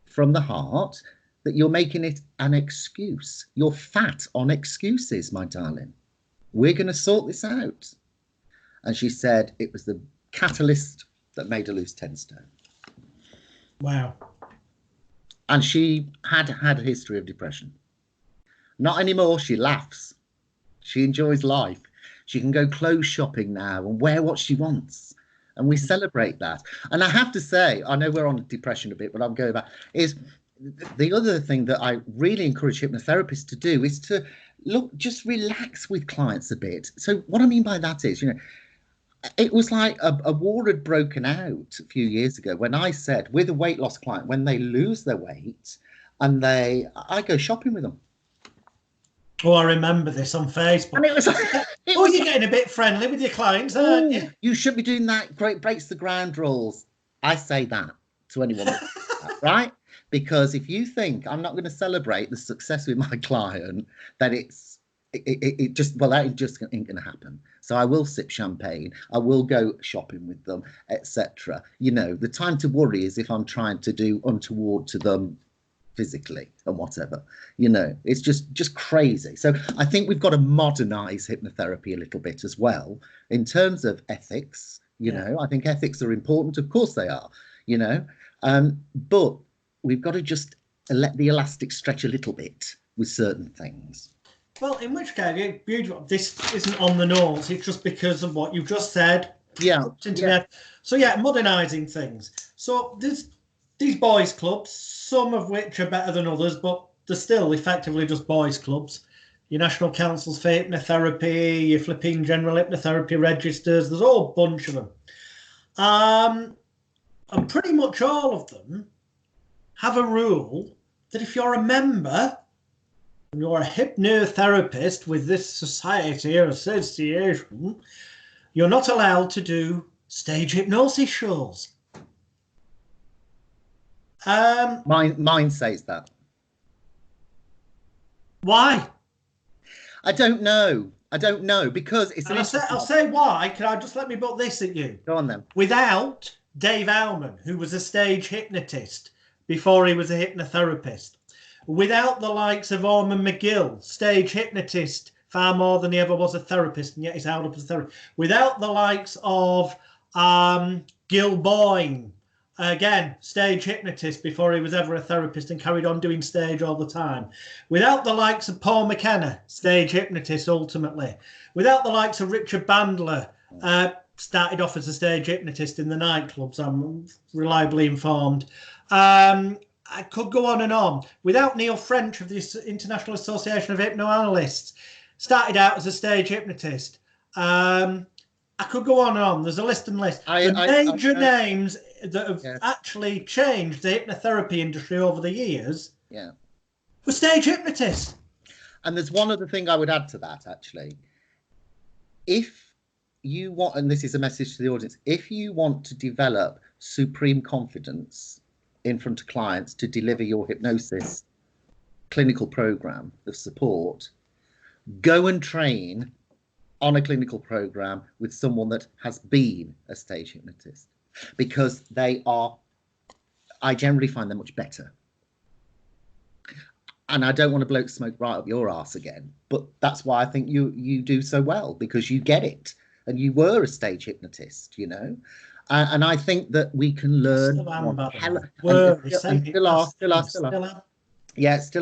from the heart, that you're making it an excuse. You're fat on excuses, my darling. We're going to sort this out. And she said it was the catalyst that made her lose 10 stone. Wow. And she had a history of depression. Not anymore. She laughs. She enjoys life. She can go clothes shopping now and wear what she wants. And we celebrate that. And I have to say, I know we're on depression a bit, but I'm going back, is the other thing that I really encourage hypnotherapists to do is to just relax with clients a bit. So what I mean by that is, you know, it was like a war had broken out a few years ago when I said, with a weight loss client, when they lose their weight, and I go shopping with them. Oh, I remember this on Facebook. And it was you're getting a bit friendly with your clients, aren't you? You should be doing that. Great breaks the ground rules. I say that to anyone, right? Because if you think I'm not going to celebrate the success with my client, then it just ain't going to happen. So I will sip champagne. I will go shopping with them, etc. You know, the time to worry is if I'm trying to do untoward to them physically and whatever, you know, it's just crazy. So I think we've got to modernize hypnotherapy a little bit as well in terms of ethics. You know, I think ethics are important. Of course they are, you know, but we've got to just let the elastic stretch a little bit with certain things. Well, in which case, this isn't on the nose. It's just because of what you've just said. Yeah. So modernising things. So there's these boys' clubs, some of which are better than others, but they're still effectively just boys' clubs. your national councils for hypnotherapy, your flipping general hypnotherapy registers. There's a whole bunch of them. And pretty much all of them have a rule that if you're a member and you're a hypnotherapist with this society or association, you're not allowed to do stage hypnosis shows. Mine says that. Why? I don't know. Because it's. I'll say why. Can I just let me put this at you? Go on then. Without Dave Alman, who was a stage hypnotist before he was a hypnotherapist, without the likes of Orman McGill, stage hypnotist far more than he ever was a therapist, and yet he's held up as a therapist, without the likes of Gil Boyne, again, stage hypnotist before he was ever a therapist and carried on doing stage all the time, without the likes of Paul McKenna, stage hypnotist ultimately, without the likes of Richard Bandler, started off as a stage hypnotist in the nightclubs, I'm reliably informed. I could go on and on. Without Neil French of the International Association of Hypnoanalysts, started out as a stage hypnotist. I could go on and on. There's a list and list. The major names that have actually changed the hypnotherapy industry over the years were stage hypnotists. And there's one other thing I would add to that, actually. If you want, and this is a message to the audience, if you want to develop supreme confidence in front of clients to deliver your hypnosis clinical program of support, go and train on a clinical program with someone that has been a stage hypnotist, because I generally find them much better. And I don't want to blow smoke right up your arse again, but that's why I think you do so well, because you get it, and you were a stage hypnotist, you know. And I think that we can learn. Still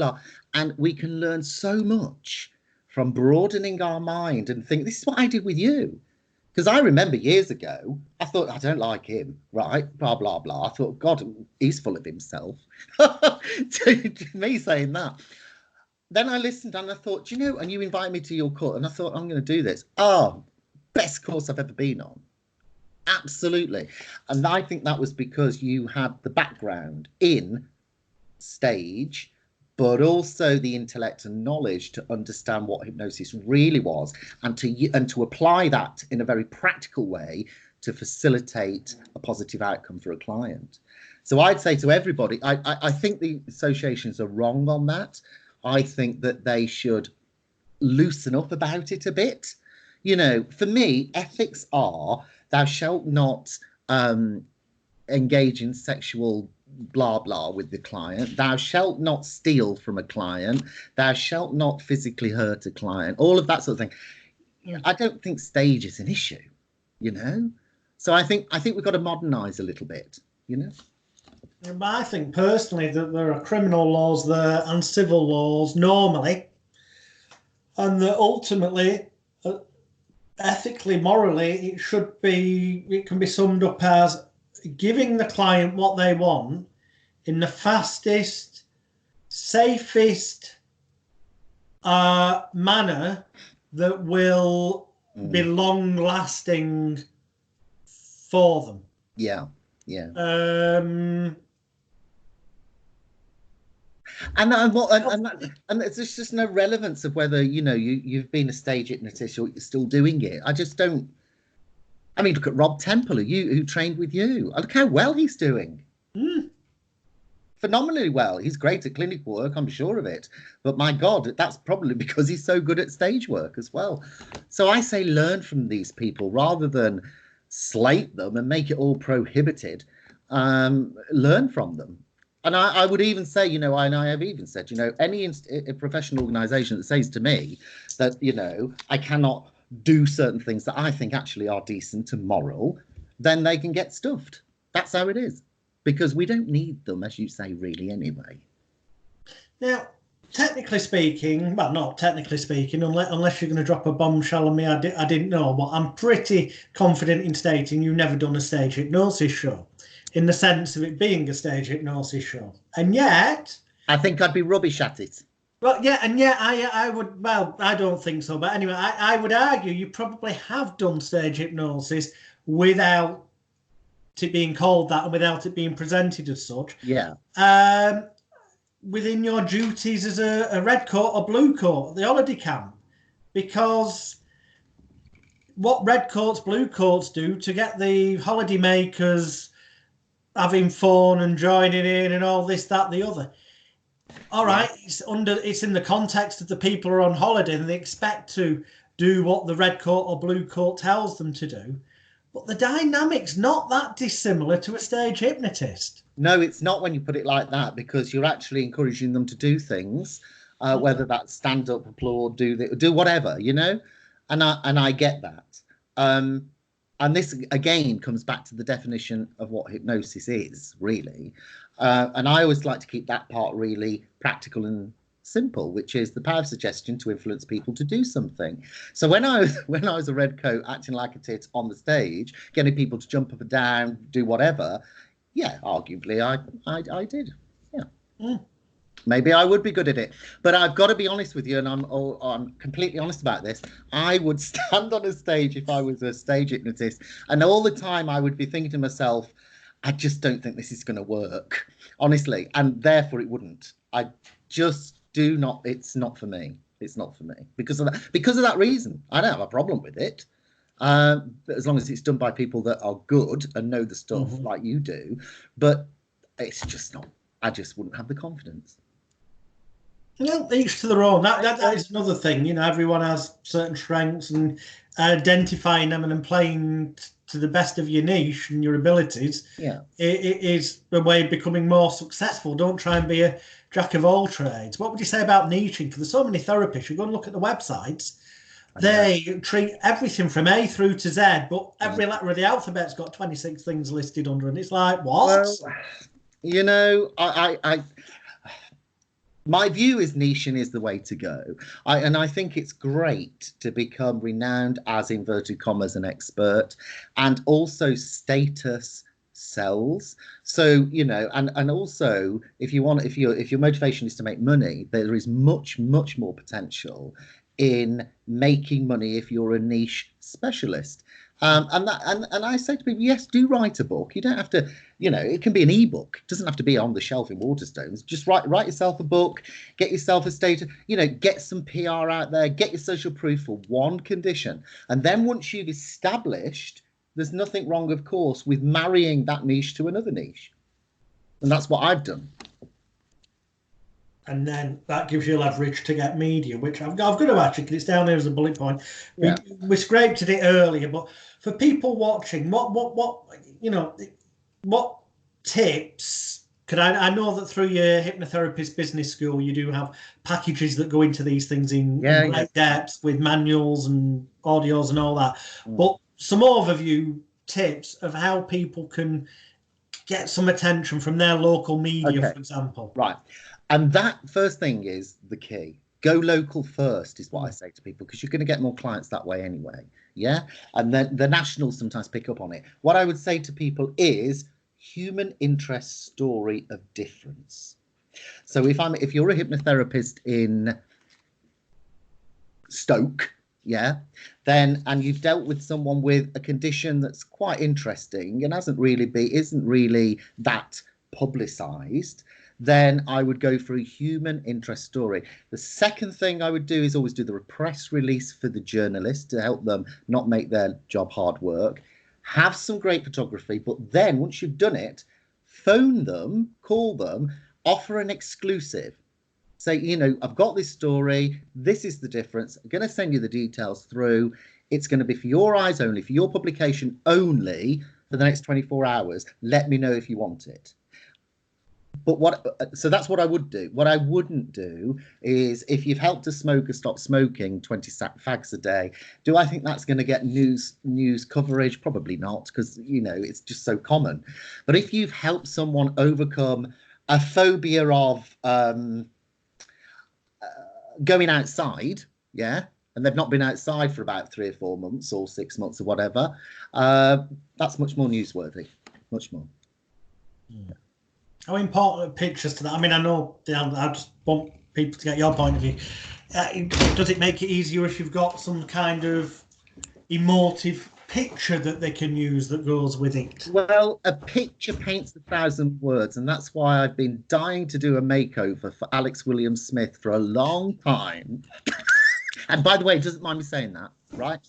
are. And we can learn so much from broadening our mind and think, this is what I did with you. Because I remember years ago, I thought, I don't like him, right? Blah, blah, blah. I thought, God, he's full of himself. to me saying that. Then I listened and I thought, you know, and you invite me to your course, and I thought, I'm going to do this. Oh, best course I've ever been on. Absolutely. And I think that was because you had the background in stage, but also the intellect and knowledge to understand what hypnosis really was, and to apply that in a very practical way to facilitate a positive outcome for a client. So I'd say to everybody, I think the associations are wrong on that. I think that they should loosen up about it a bit. You know, for me, ethics are, thou shalt not engage in sexual blah blah with the client, thou shalt not steal from a client, thou shalt not physically hurt a client, all of that sort of thing. I don't think stage is an issue, you know. So I think we've got to modernize a little bit, you know. I think personally that there are criminal laws there and civil laws normally, and that ultimately ethically, morally, it can be summed up as giving the client what they want in the fastest, safest manner that will be long lasting for them. And there's just no relevance of whether, you know, you've been a stage hypnotist or you're still doing it. I just don't. I mean, look at Rob Temple, who trained with you. Look how well he's doing. Phenomenally well. He's great at clinical work, I'm sure of it. But my God, that's probably because he's so good at stage work as well. So I say learn from these people rather than slate them and make it all prohibited. Learn from them. And I would even say, you know, and I have even said, you know, any professional organisation that says to me that, you know, I cannot do certain things that I think actually are decent and moral, then they can get stuffed. That's how it is. Because we don't need them, as you say, really, anyway. Now, technically speaking, well, not technically speaking, unless you're going to drop a bombshell on me, I didn't know, but I'm pretty confident in stating you've never done a stage hypnosis show, in the sense of it being a stage hypnosis show. And yet, I think I'd be rubbish at it. Well, yeah, and yeah, I would, well, I don't think so, but anyway, I would argue you probably have done stage hypnosis without it being called that and without it being presented as such. Yeah. Um, Within your duties as a red coat or blue coat, the holiday camp, because what red coats, blue coats do to get the holiday makers having fun and joining in and all this, that, the other. All right, it's in the context of the people who are on holiday and they expect to do what the red coat or blue coat tells them to do. But the dynamic's not that dissimilar to a stage hypnotist. No, it's not when you put it like that, because you're actually encouraging them to do things, whether that's stand up, applaud, do whatever, you know, and I get that. And this again comes back to the definition of what hypnosis is, really. And I always like to keep that part really practical and simple, which is the power of suggestion to influence people to do something. So when I was a red coat acting like a tit on the stage, getting people to jump up and down, do whatever, yeah, arguably I did. Yeah. Mm. Maybe I would be good at it, but I've got to be honest with you, and I'm completely honest about this. I would stand on a stage if I was a stage hypnotist, and all the time I would be thinking to myself, I just don't think this is going to work, honestly, and therefore it wouldn't. I just do not. It's not for me. It's not for me because of that. Because of that reason, I don't have a problem with it. As long as it's done by people that are good and know the stuff like you do, but it's just not. I just wouldn't have the confidence. Well, each to their own. That is another thing. You know, everyone has certain strengths, and identifying them and then playing to the best of your niche and your abilities. Yeah, it is a way of becoming more successful. Don't try and be a jack of all trades. What would you say about niching? Because there's so many therapists. You go and look at the websites. They treat everything from A through to Z, but every letter of the alphabet's got 26 things listed under, and it's like, what? Well, you know, my view is niching is the way to go. And I think it's great to become renowned as, inverted commas, an expert, and also status sells. So, you know, and also if your motivation is to make money, there is much more potential in making money if you're a niche specialist. And I say to people, yes, do write a book. You don't have to, you know, it can be an ebook. It doesn't have to be on the shelf in Waterstones. Just write yourself a book, get yourself a status, you know, get some PR out there, get your social proof for one condition. And then once you've established, there's nothing wrong, of course, with marrying that niche to another niche. And that's what I've done. And then that gives you leverage to get media, which I've got to actually, because it's down there as a bullet point. Yeah. We scraped at it earlier, but for people watching, what you know, what tips? Because I know that through your hypnotherapist business school, you do have packages that go into these things in great depth with manuals and audios and all that. But some overview tips of how people can get some attention from their local media, for example. Right. And that first thing is the key. Go local first is what I say to people, because you're going to get more clients that way anyway. Yeah. And then the nationals sometimes pick up on it. What I would say to people is human interest story of difference. So if you're a hypnotherapist in Stoke, yeah, then, and you've dealt with someone with a condition that's quite interesting and isn't really that publicized, then I would go for a human interest story. The second thing I would do is always do the press release for the journalist to help them not make their job hard work. Have some great photography, but then once you've done it, phone them, call them, offer an exclusive. Say, you know, I've got this story. This is the difference. I'm going to send you the details through. It's going to be for your eyes only, for your publication only for the next 24 hours. Let me know if you want it. But so that's what I would do. What I wouldn't do is, if you've helped a smoker stop smoking 20 fags a day, do I think that's going to get news coverage? Probably not, because, you know, it's just so common. But if you've helped someone overcome a phobia of going outside, yeah, and they've not been outside for about 3 or 4 months or 6 months or whatever, that's much more newsworthy, much more. Yeah. How important are pictures to that? I mean, I know I just bumped people to get your point of view. Does it make it easier if you've got some kind of emotive picture that they can use that goes with it? Well, a picture paints 1,000 words, and that's why I've been dying to do a makeover for Alex William Smith for a long time. And by the way, he doesn't mind me saying that, right?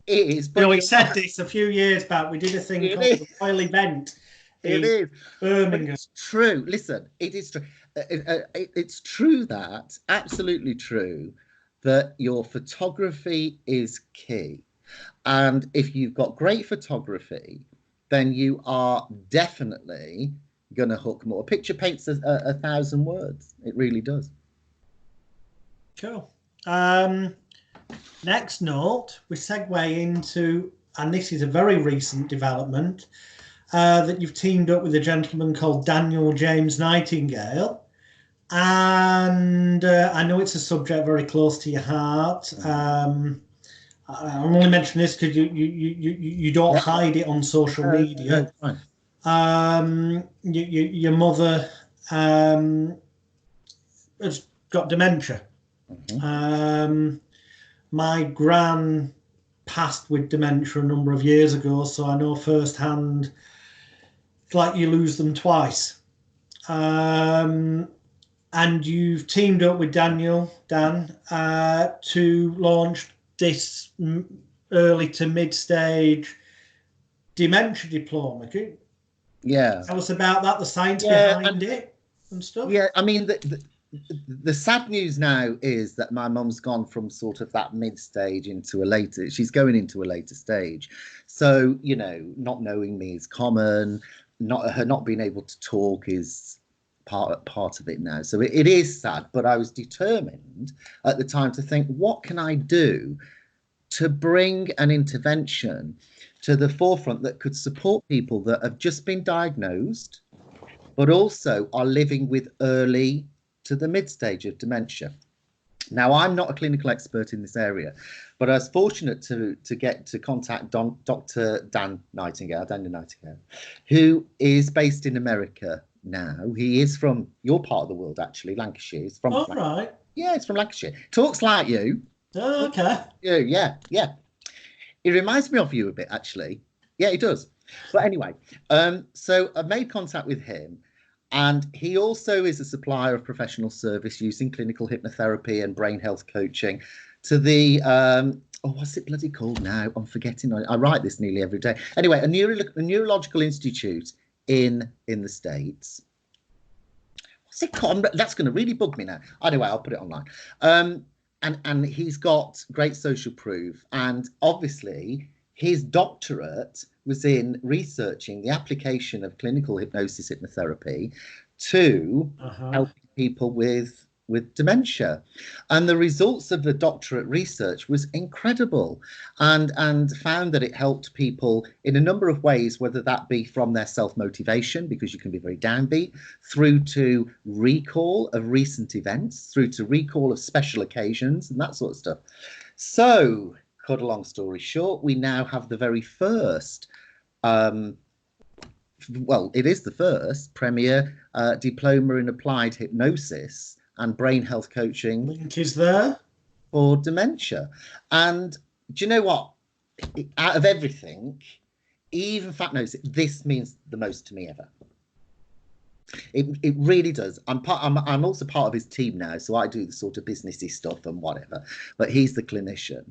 It is. But we said this a few years back. We did a thing called the Royle event. It is Birmingham. It's true. Listen, it is true. It's true that, absolutely true, that your photography is key. And if you've got great photography, then you are definitely going to hook more. A picture paints 1,000 words. It really does. Cool. Next note, we segue into, and this is a very recent development, that you've teamed up with a gentleman called Daniel James Nightingale. And I know it's a subject very close to your heart. I'm only mentioning this because you don't hide it on social media. Your mother has got dementia. My gran passed with dementia a number of years ago, so I know firsthand it's like you lose them twice. And you've teamed up with Dan, to launch this early to mid-stage dementia diploma. Yeah. Tell us about that, the science behind it and stuff. Yeah, I mean, the sad news now is that my mum's gone from sort of that mid-stage into a later, she's going into a later stage. So, you know, not knowing me is common, her not being able to talk is part of it now. So it is sad, but I was determined at the time to think, what can I do to bring an intervention to the forefront that could support people that have just been diagnosed, but also are living with early to the mid stage of dementia. Now, I'm not a clinical expert in this area, but I was fortunate to get to contact Dr. Daniel Nightingale, who is based in America now. He is from your part of the world, actually, Lancashire. He's from right. Yeah, he's from Lancashire. Talks like you. Oh, okay. Yeah. He reminds me of you a bit, actually. Yeah, he does. But anyway, so I made contact with him, and he also is a supplier of professional service using clinical hypnotherapy and brain health coaching to the what's it bloody called now? I'm forgetting. I write this nearly every day. Anyway, a neurological institute in the States. What's it called? That's going to really bug me now. Anyway, I'll put it online. And he's got great social proof, and obviously his doctorate was in researching the application of clinical hypnosis hypnotherapy to helping people with dementia. And the results of the doctorate research was incredible, and found that it helped people in a number of ways, whether that be from their self-motivation, because you can be very downbeat, through to recall of recent events, through to recall of special occasions and that sort of stuff. So, cut a long story short, we now have the very first it is the first premier diploma in applied hypnosis and brain health coaching. Link is there for dementia. And do you know what? Out of everything, even FATnosis, this means the most to me ever. It really does. I'm also part of his team now, so I do the sort of businessy stuff and whatever. But he's the clinician,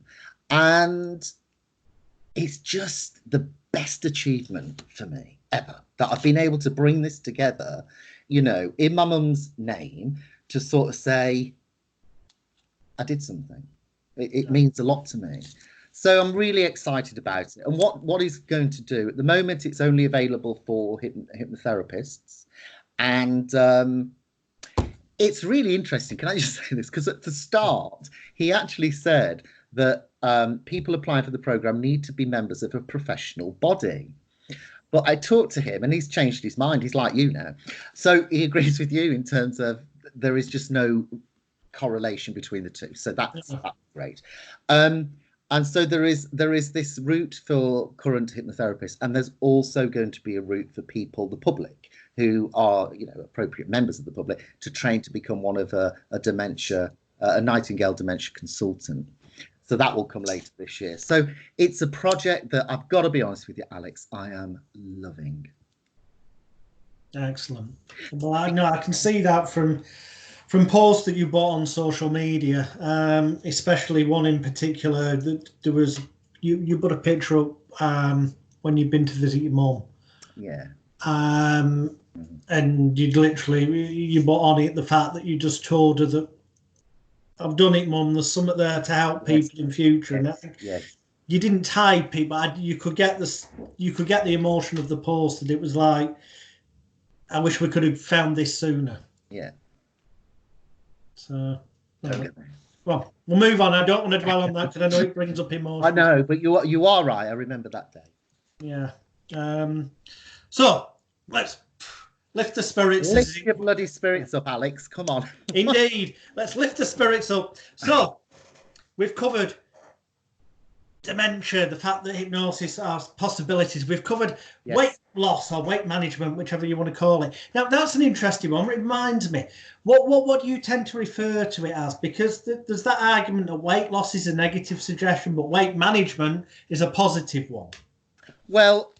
and it's just the best achievement for me ever that I've been able to bring this together, you know, in my mum's name, to sort of say, I did something. It means a lot to me. So I'm really excited about it. And what he's going to do, at the moment, it's only available for hypnotherapists. And it's really interesting. Can I just say this? Because at the start, he actually said that people applying for the program need to be members of a professional body. But I talked to him and he's changed his mind. He's like you now. So he agrees with you in terms of there is just no correlation between the two. So that's great. And so there is this route for current hypnotherapists, and there's also going to be a route for people, the public, who are, appropriate members of the public, to train to become one of a Nightingale dementia consultant. So that will come later this year. So it's a project that I've got to be honest with you, Alex, I am loving. Excellent. Well, I can see that from posts that you bought on social media, especially one in particular that there was, you put a picture up when you've been to visit your mum. Yeah. And you bought on it the fact that you just told her that, I've done it, Mum, there's something there to help people in future. And I think you didn't type it, but you could get the emotion of the post, that it was like, I wish we could have found this sooner. Yeah. So, well, we'll move on. I don't want to dwell on that because I know it brings up emotion. I know, but you are right. I remember that day. Yeah. So let's lift the spirits. Lift your bloody spirits up, Alex. Come on. Indeed. Let's lift the spirits up. So we've covered dementia, the fact that hypnosis has possibilities. We've covered weight loss or weight management, whichever you want to call it. Now, that's an interesting one. It reminds me, what do you tend to refer to it as? Because there's that argument that weight loss is a negative suggestion, but weight management is a positive one. Well,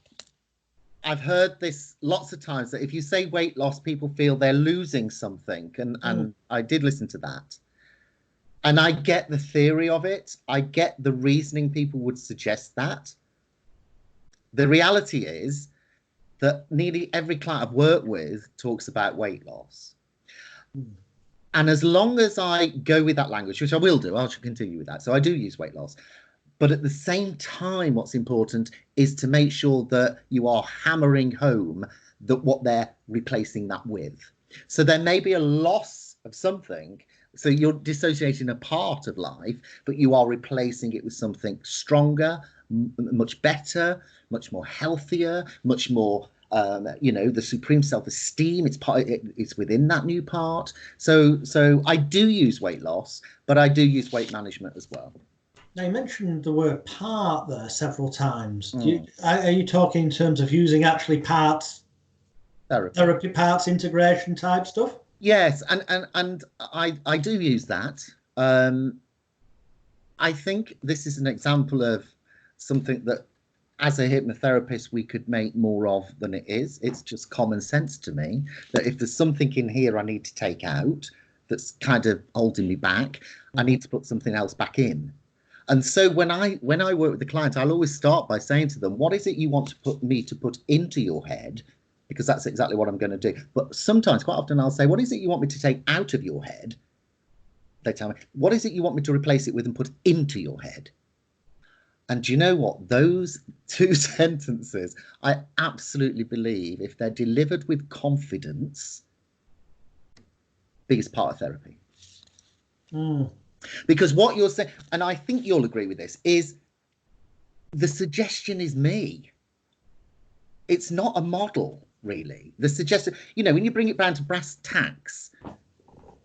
I've heard this lots of times, that if you say weight loss, people feel they're losing something. And I did listen to that. And I get the theory of it. I get the reasoning people would suggest that. The reality is that nearly every client I've worked with talks about weight loss. And as long as I go with that language, which I will do, I'll continue with that. So I do use weight loss. But at the same time, what's important is to make sure that you are hammering home that what they're replacing that with. So there may be a loss of something. So you're dissociating a part of life, but you are replacing it with something stronger, much better, much more healthier, much more, the supreme self-esteem. It's within that new part. So I do use weight loss, but I do use weight management as well. Now, you mentioned the word part there several times. Are you talking in terms of using actually parts, therapy parts, integration type stuff? Yes, and I do use that. I think this is an example of something that, as a hypnotherapist, we could make more of than it is. It's just common sense to me that if there's something in here I need to take out that's kind of holding me back, I need to put something else back in. And so when I work with the client, I'll always start by saying to them, what is it you want to put into your head? Because that's exactly what I'm going to do. But sometimes, quite often, I'll say, what is it you want me to take out of your head? They tell me, what is it you want me to replace it with and put into your head? And do you know what? Those two sentences, I absolutely believe, if they're delivered with confidence, biggest part of therapy. Because what you're saying, and I think you'll agree with this, is the suggestion is me. It's not a model, really. The suggestion, when you bring it down to brass tacks,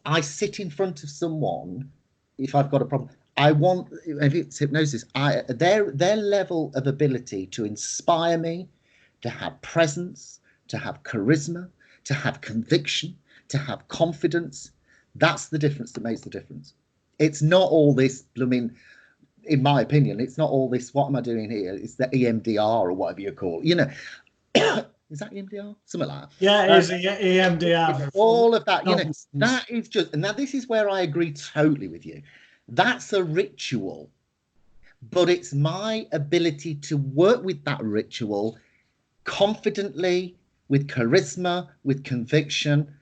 I sit in front of someone, if I've got a problem, I want, if it's hypnosis, their level of ability to inspire me, to have presence, to have charisma, to have conviction, to have confidence, that's the difference that makes the difference. It's not all this blooming, in my opinion, it's not all this, what am I doing here? It's the EMDR or whatever you call it, Is that EMDR? Something like that. Yeah, it is EMDR. All of that, that is just, and now this is where I agree totally with you. That's a ritual, but it's my ability to work with that ritual confidently, with charisma, with conviction,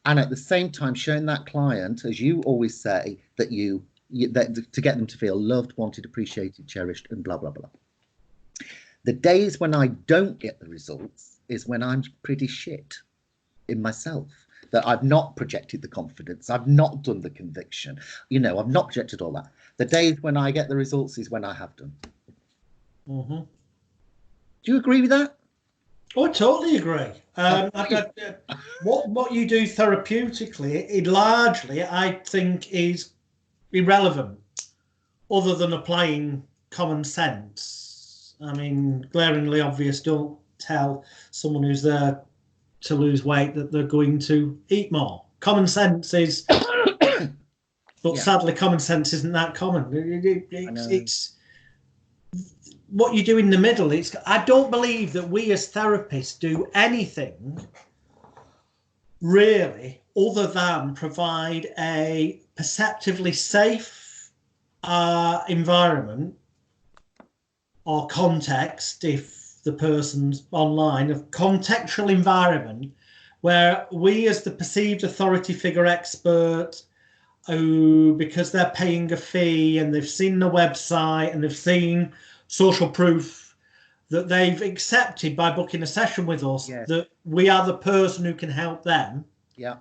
and at the same time showing that client, as you always say, that to get them to feel loved, wanted, appreciated, cherished, and blah, blah, blah. The days when I don't get the results is when I'm pretty shit in myself, that I've not projected the confidence, I've not done the conviction, I've not projected all that. The days when I get the results is when I have done. Do you agree with that? Oh, I totally agree. What you do therapeutically, it largely, I think, is irrelevant, other than applying common sense. I mean, glaringly obvious, don't tell someone who's there to lose weight that they're going to eat more. Common sense is, but sadly, common sense isn't that common. It's what you do in the middle. I don't believe that we as therapists do anything really other than provide a perceptively safe environment or context, if the person's online, a contextual environment where we as the perceived authority figure expert, who, because they're paying a fee and they've seen the website and they've seen social proof that they've accepted by booking a session with us, that we are the person who can help them. Yeah.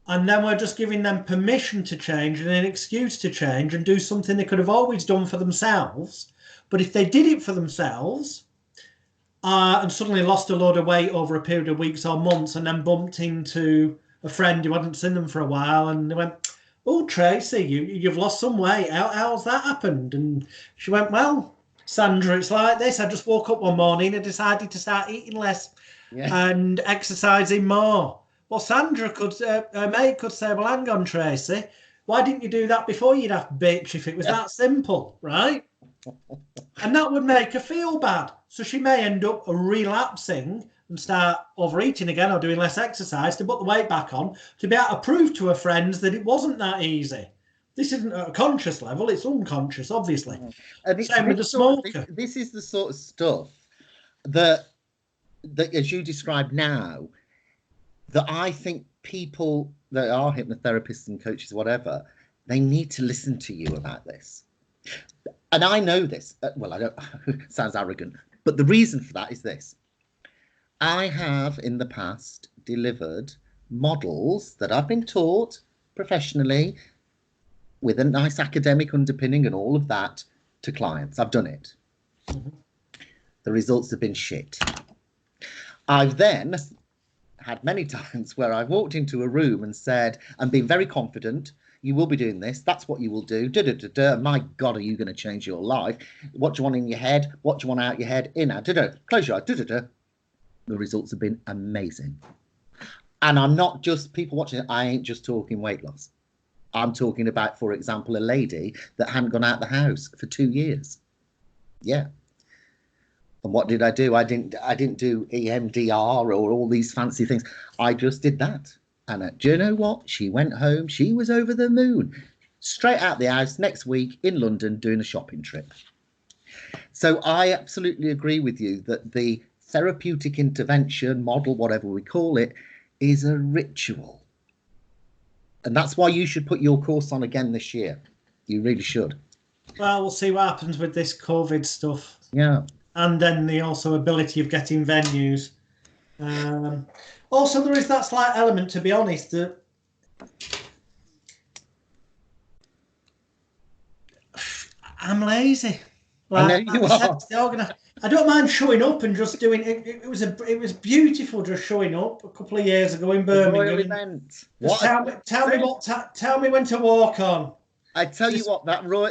And then we're just giving them permission to change and an excuse to change and do something they could have always done for themselves. But if they did it for themselves and suddenly lost a load of weight over a period of weeks or months and then bumped into a friend who hadn't seen them for a while and they went, "Oh, Tracy, you've lost some weight. How's that happened?" And she went, "Well, Sandra, it's like this. I just woke up one morning and decided to start eating less and exercising more." Well, Sandra her mate could say, "Well, hang on, Tracy, why didn't you do that before, you daft bitch, if it was that simple, right?" And that would make her feel bad. So she may end up relapsing and start overeating again or doing less exercise to put the weight back on to be able to prove to her friends that it wasn't that easy. This isn't at a conscious level, it's unconscious, obviously. And same with the smoker. This is the sort of stuff that, as you described now, that I think people that are hypnotherapists and coaches, whatever, they need to listen to you about this. And I know this. Well, I don't, sounds arrogant, but the reason for that is this. I have in the past delivered models that I've been taught professionally with a nice academic underpinning and all of that to clients. I've done it. The results have been shit. I've then had many times where I've walked into a room and said, and been very confident, "You will be doing this. That's what you will do. My God, are you going to change your life? What do you want in your head? What do you want out your head? In out. Close your eyes. The results have been amazing. And I'm not just people watching it. I ain't just talking weight loss. I'm talking about, for example, a lady that hadn't gone out the house for 2 years. Yeah. And what did I do? I didn't do EMDR or all these fancy things. I just did that. And do you know what? She went home. She was over the moon. Straight out the house next week in London doing a shopping trip. So I absolutely agree with you that the therapeutic intervention model, whatever we call it, is a ritual. And that's why you should put your course on again this year. You really should. Well, we'll see what happens with this COVID stuff. Yeah. And then the also ability of getting venues. Also, there is that slight element, to be honest, that I'm lazy. Like, I know you are. I don't mind showing up and just doing it. It was beautiful just showing up a couple of years ago in Birmingham. Royle event. Tell me when to walk on. I tell you what,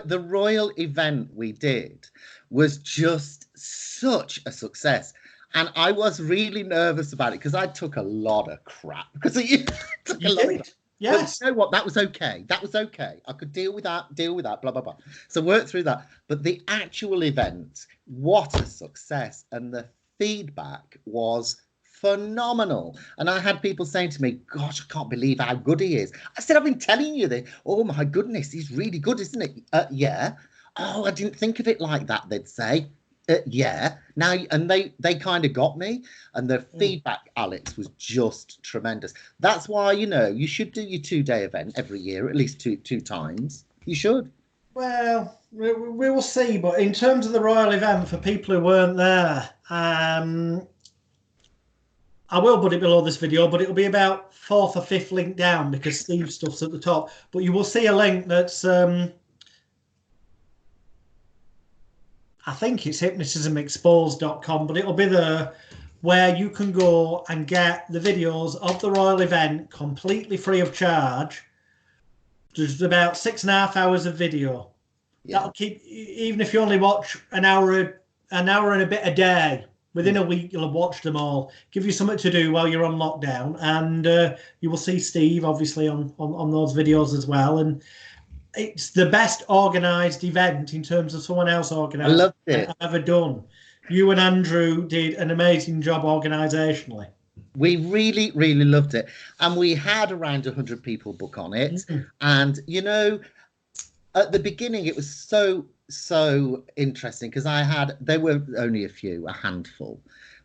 the Royle event we did was just such a success. And I was really nervous about it because I took a lot of crap. Because took a lot of crap. Yes. But you know what? That was okay. That was okay. I could deal with that, blah, blah, blah. So work through that. But the actual event, what a success. And the feedback was phenomenal. And I had people saying to me, "Gosh, I can't believe how good he is." I said, "I've been telling you this. Oh, my goodness, he's really good, isn't it?" Yeah. "Oh, I didn't think of it like that," they'd say. Yeah. Now, and they kind of got me, and the feedback, Alex, was just tremendous. That's why, you should do your 2-day event every year, at least two times. You should. Well, we will see. But in terms of the Royle event, for people who weren't there, I will put it below this video, but it'll be about 4th or 5th link down because Steve's stuff's at the top. But you will see a link that's I think it's hypnotismexposed.com, but it'll be there where you can go and get the videos of the Royle event completely free of charge. There's about 6.5 hours of video. Yeah. That'll keep, even if you only watch an hour and a bit a day, Within a week, you'll have watched them all. Give you something to do while you're on lockdown, and you will see Steve obviously on those videos as well. And it's the best organised event in terms of someone else I organised loved it. I've ever done. You and Andrew did an amazing job organisationally. We really, really loved it. And we had around 100 people book on it. And, you know, at the beginning, it was so interesting because there were only a handful,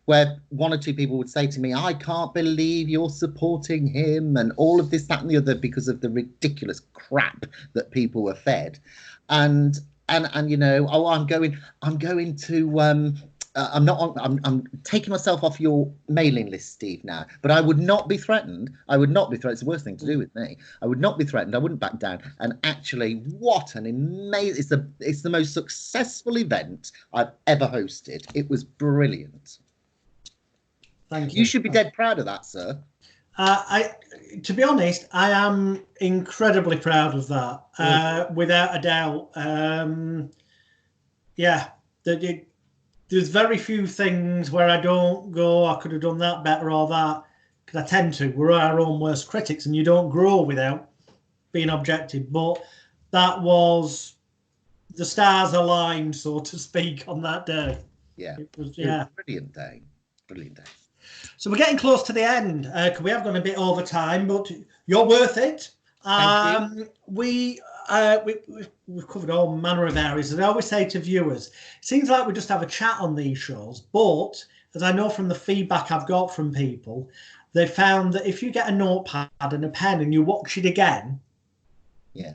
where one or two people would say to me, I can't believe you're supporting him and all of this, that and the other because of the ridiculous crap that people were fed. And you know, oh, I'm taking myself off your mailing list, Steve, now, but I would not be threatened. I would not be threatened. It's the worst thing to do with me. I would not be threatened. I wouldn't back down. And actually, what an amazing, it's the most successful event I've ever hosted. It was brilliant. Thank you. You should be dead proud of that, sir. To be honest, I am incredibly proud of that, without a doubt. Yeah, there's very few things where I don't go, I could have done that better or that, because I tend to. We're our own worst critics, and you don't grow without being objective. But that was the stars aligned, so to speak, on that day. Yeah, it was a brilliant day. Brilliant day. So we're getting close to the end. We have gone a bit over time, but you're worth it. Thank you. We've covered all manner of areas. As I always say to viewers, it seems like we just have a chat on these shows, but as I know from the feedback I've got from people, they found that if you get a notepad and a pen and you watch it again,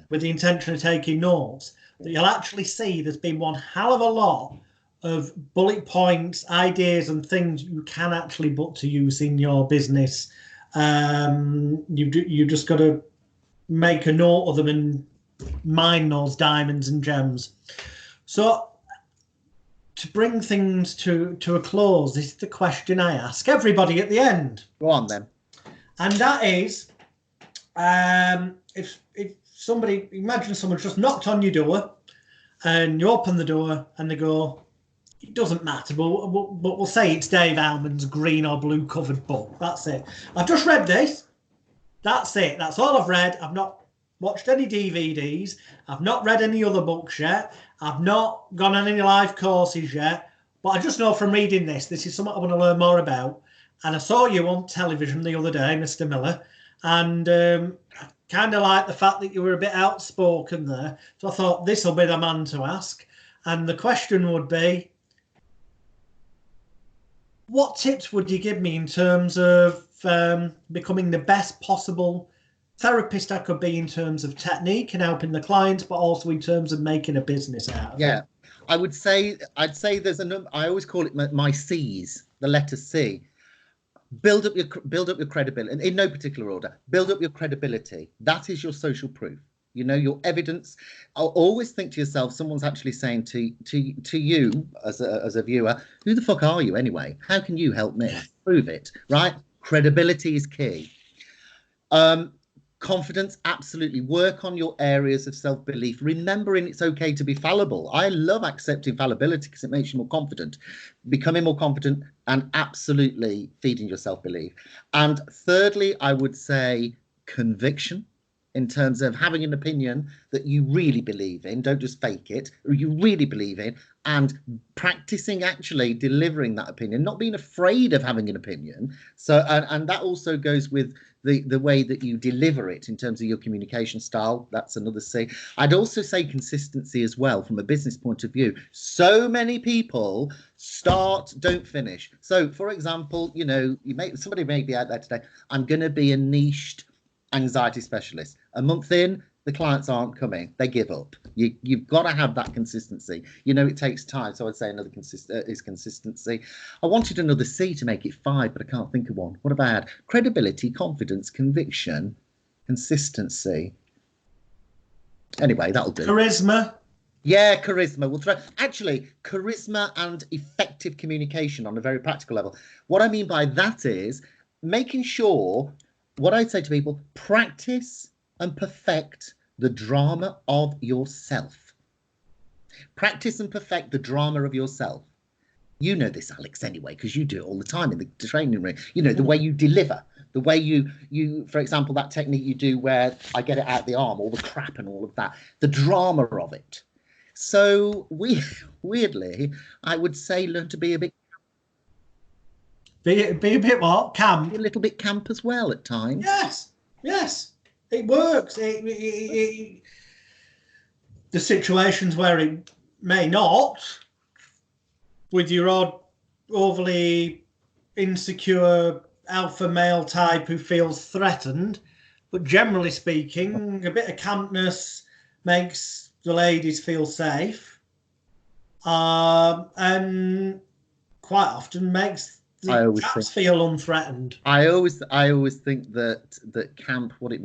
with the intention of taking notes, that you'll actually see there's been one hell of a lot of bullet points, ideas and things you can actually put to use in your business. You just got to make a note of them and mine those diamonds and gems. So to bring things to a close, this is the question I ask everybody at the end. Go on then. And that is, if somebody, imagine someone's just knocked on your door and you open the door and they go, it doesn't matter, but we'll say it's Dave Almond's green or blue covered book. That's it. I've just read this. That's it. That's all I've read. I've not watched any DVDs. I've not read any other books yet. I've not gone on any live courses yet. But I just know from reading this is something I want to learn more about. And I saw you on television the other day, Mr. Miller, and I kind of like the fact that you were a bit outspoken there. So I thought this will be the man to ask. And the question would be, what tips would you give me in terms of becoming the best possible therapist I could be in terms of technique and helping the clients, but also in terms of making a business out of it? I'd say there's a number. I always call it my C's, the letter C. Build up your credibility in no particular order. Build up your credibility. That is your social proof. You know, your evidence. I'll always think to yourself, someone's actually saying to you as a viewer, who the fuck are you anyway? How can you help me? Prove it, right? Credibility is key. Confidence, absolutely. Work on your areas of self-belief, remembering it's okay to be fallible. I love accepting fallibility because it makes you more confident, becoming more confident, and absolutely feeding your self-belief. And thirdly, I would say conviction, in terms of having an opinion that you really believe in, don't just fake it, or you really believe in, and practicing actually delivering that opinion, not being afraid of having an opinion. So, and that also goes with the way that you deliver it in terms of your communication style. That's another C. I'd also say consistency as well from a business point of view. So many people start, don't finish. So, for example, you know, somebody may be out there today, I'm going to be a niched anxiety specialist. A month in, the clients aren't coming. They give up. You've got to have that consistency. You know, it takes time. So I'd say another is consistency. I wanted another C to make it 5, but I can't think of one. What about credibility, confidence, conviction, consistency? Anyway, that'll do. Charisma. Yeah, charisma. We'll throw actually charisma and effective communication on a very practical level. What I mean by that is making sure, what I'd say to people, practice and perfect the drama of yourself. Practice and perfect the drama of yourself. You know this, Alex, anyway, because you do it all the time in the training room. You know, the way you deliver, the way you, for example, that technique you do where I get it out the arm, all the crap and all of that, the drama of it. So weirdly, I would say learn to be a bit. Be a bit what? Camp? A little bit camp as well at times. Yes, yes. It works. The situations where it may not, with your odd, overly insecure alpha male type who feels threatened, but generally speaking, a bit of campness makes the ladies feel safe, and quite often makes the chaps feel unthreatened. I always think that camp, what it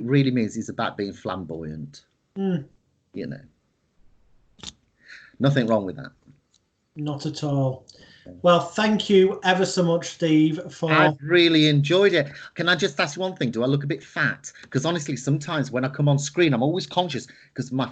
really means is about being flamboyant. You know, nothing wrong with that. Not at all. Well, thank you ever so much, Steve. I've really enjoyed it. Can I just ask one thing? Do I look a bit fat? Because honestly, sometimes when I come on screen, I'm always conscious because my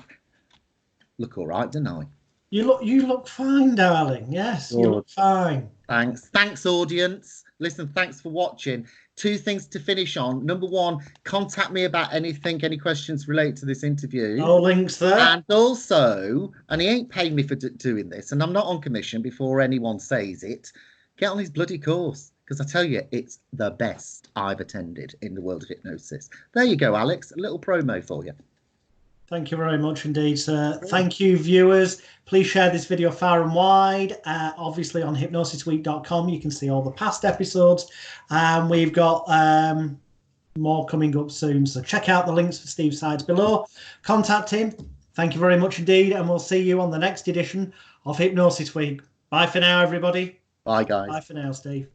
look all right, don't I? You look fine, darling. Yes, you look fine. Thanks, audience. Listen, thanks for watching. 2 things to finish on. Number 1, contact me about anything, any questions related to this interview. No links there. And also, and he ain't paying me for doing this, and I'm not on commission before anyone says it, get on his bloody course. Because I tell you, it's the best I've attended in the world of hypnosis. There you go, Alex. A little promo for you. Thank you very much indeed, sir. Thank you, viewers. Please share this video far and wide. Obviously, on hypnosisweek.com, you can see all the past episodes. We've got more coming up soon. So check out the links for Steve's sides below. Contact him. Thank you very much indeed. And we'll see you on the next edition of Hypnosis Week. Bye for now, everybody. Bye, guys. Bye for now, Steve.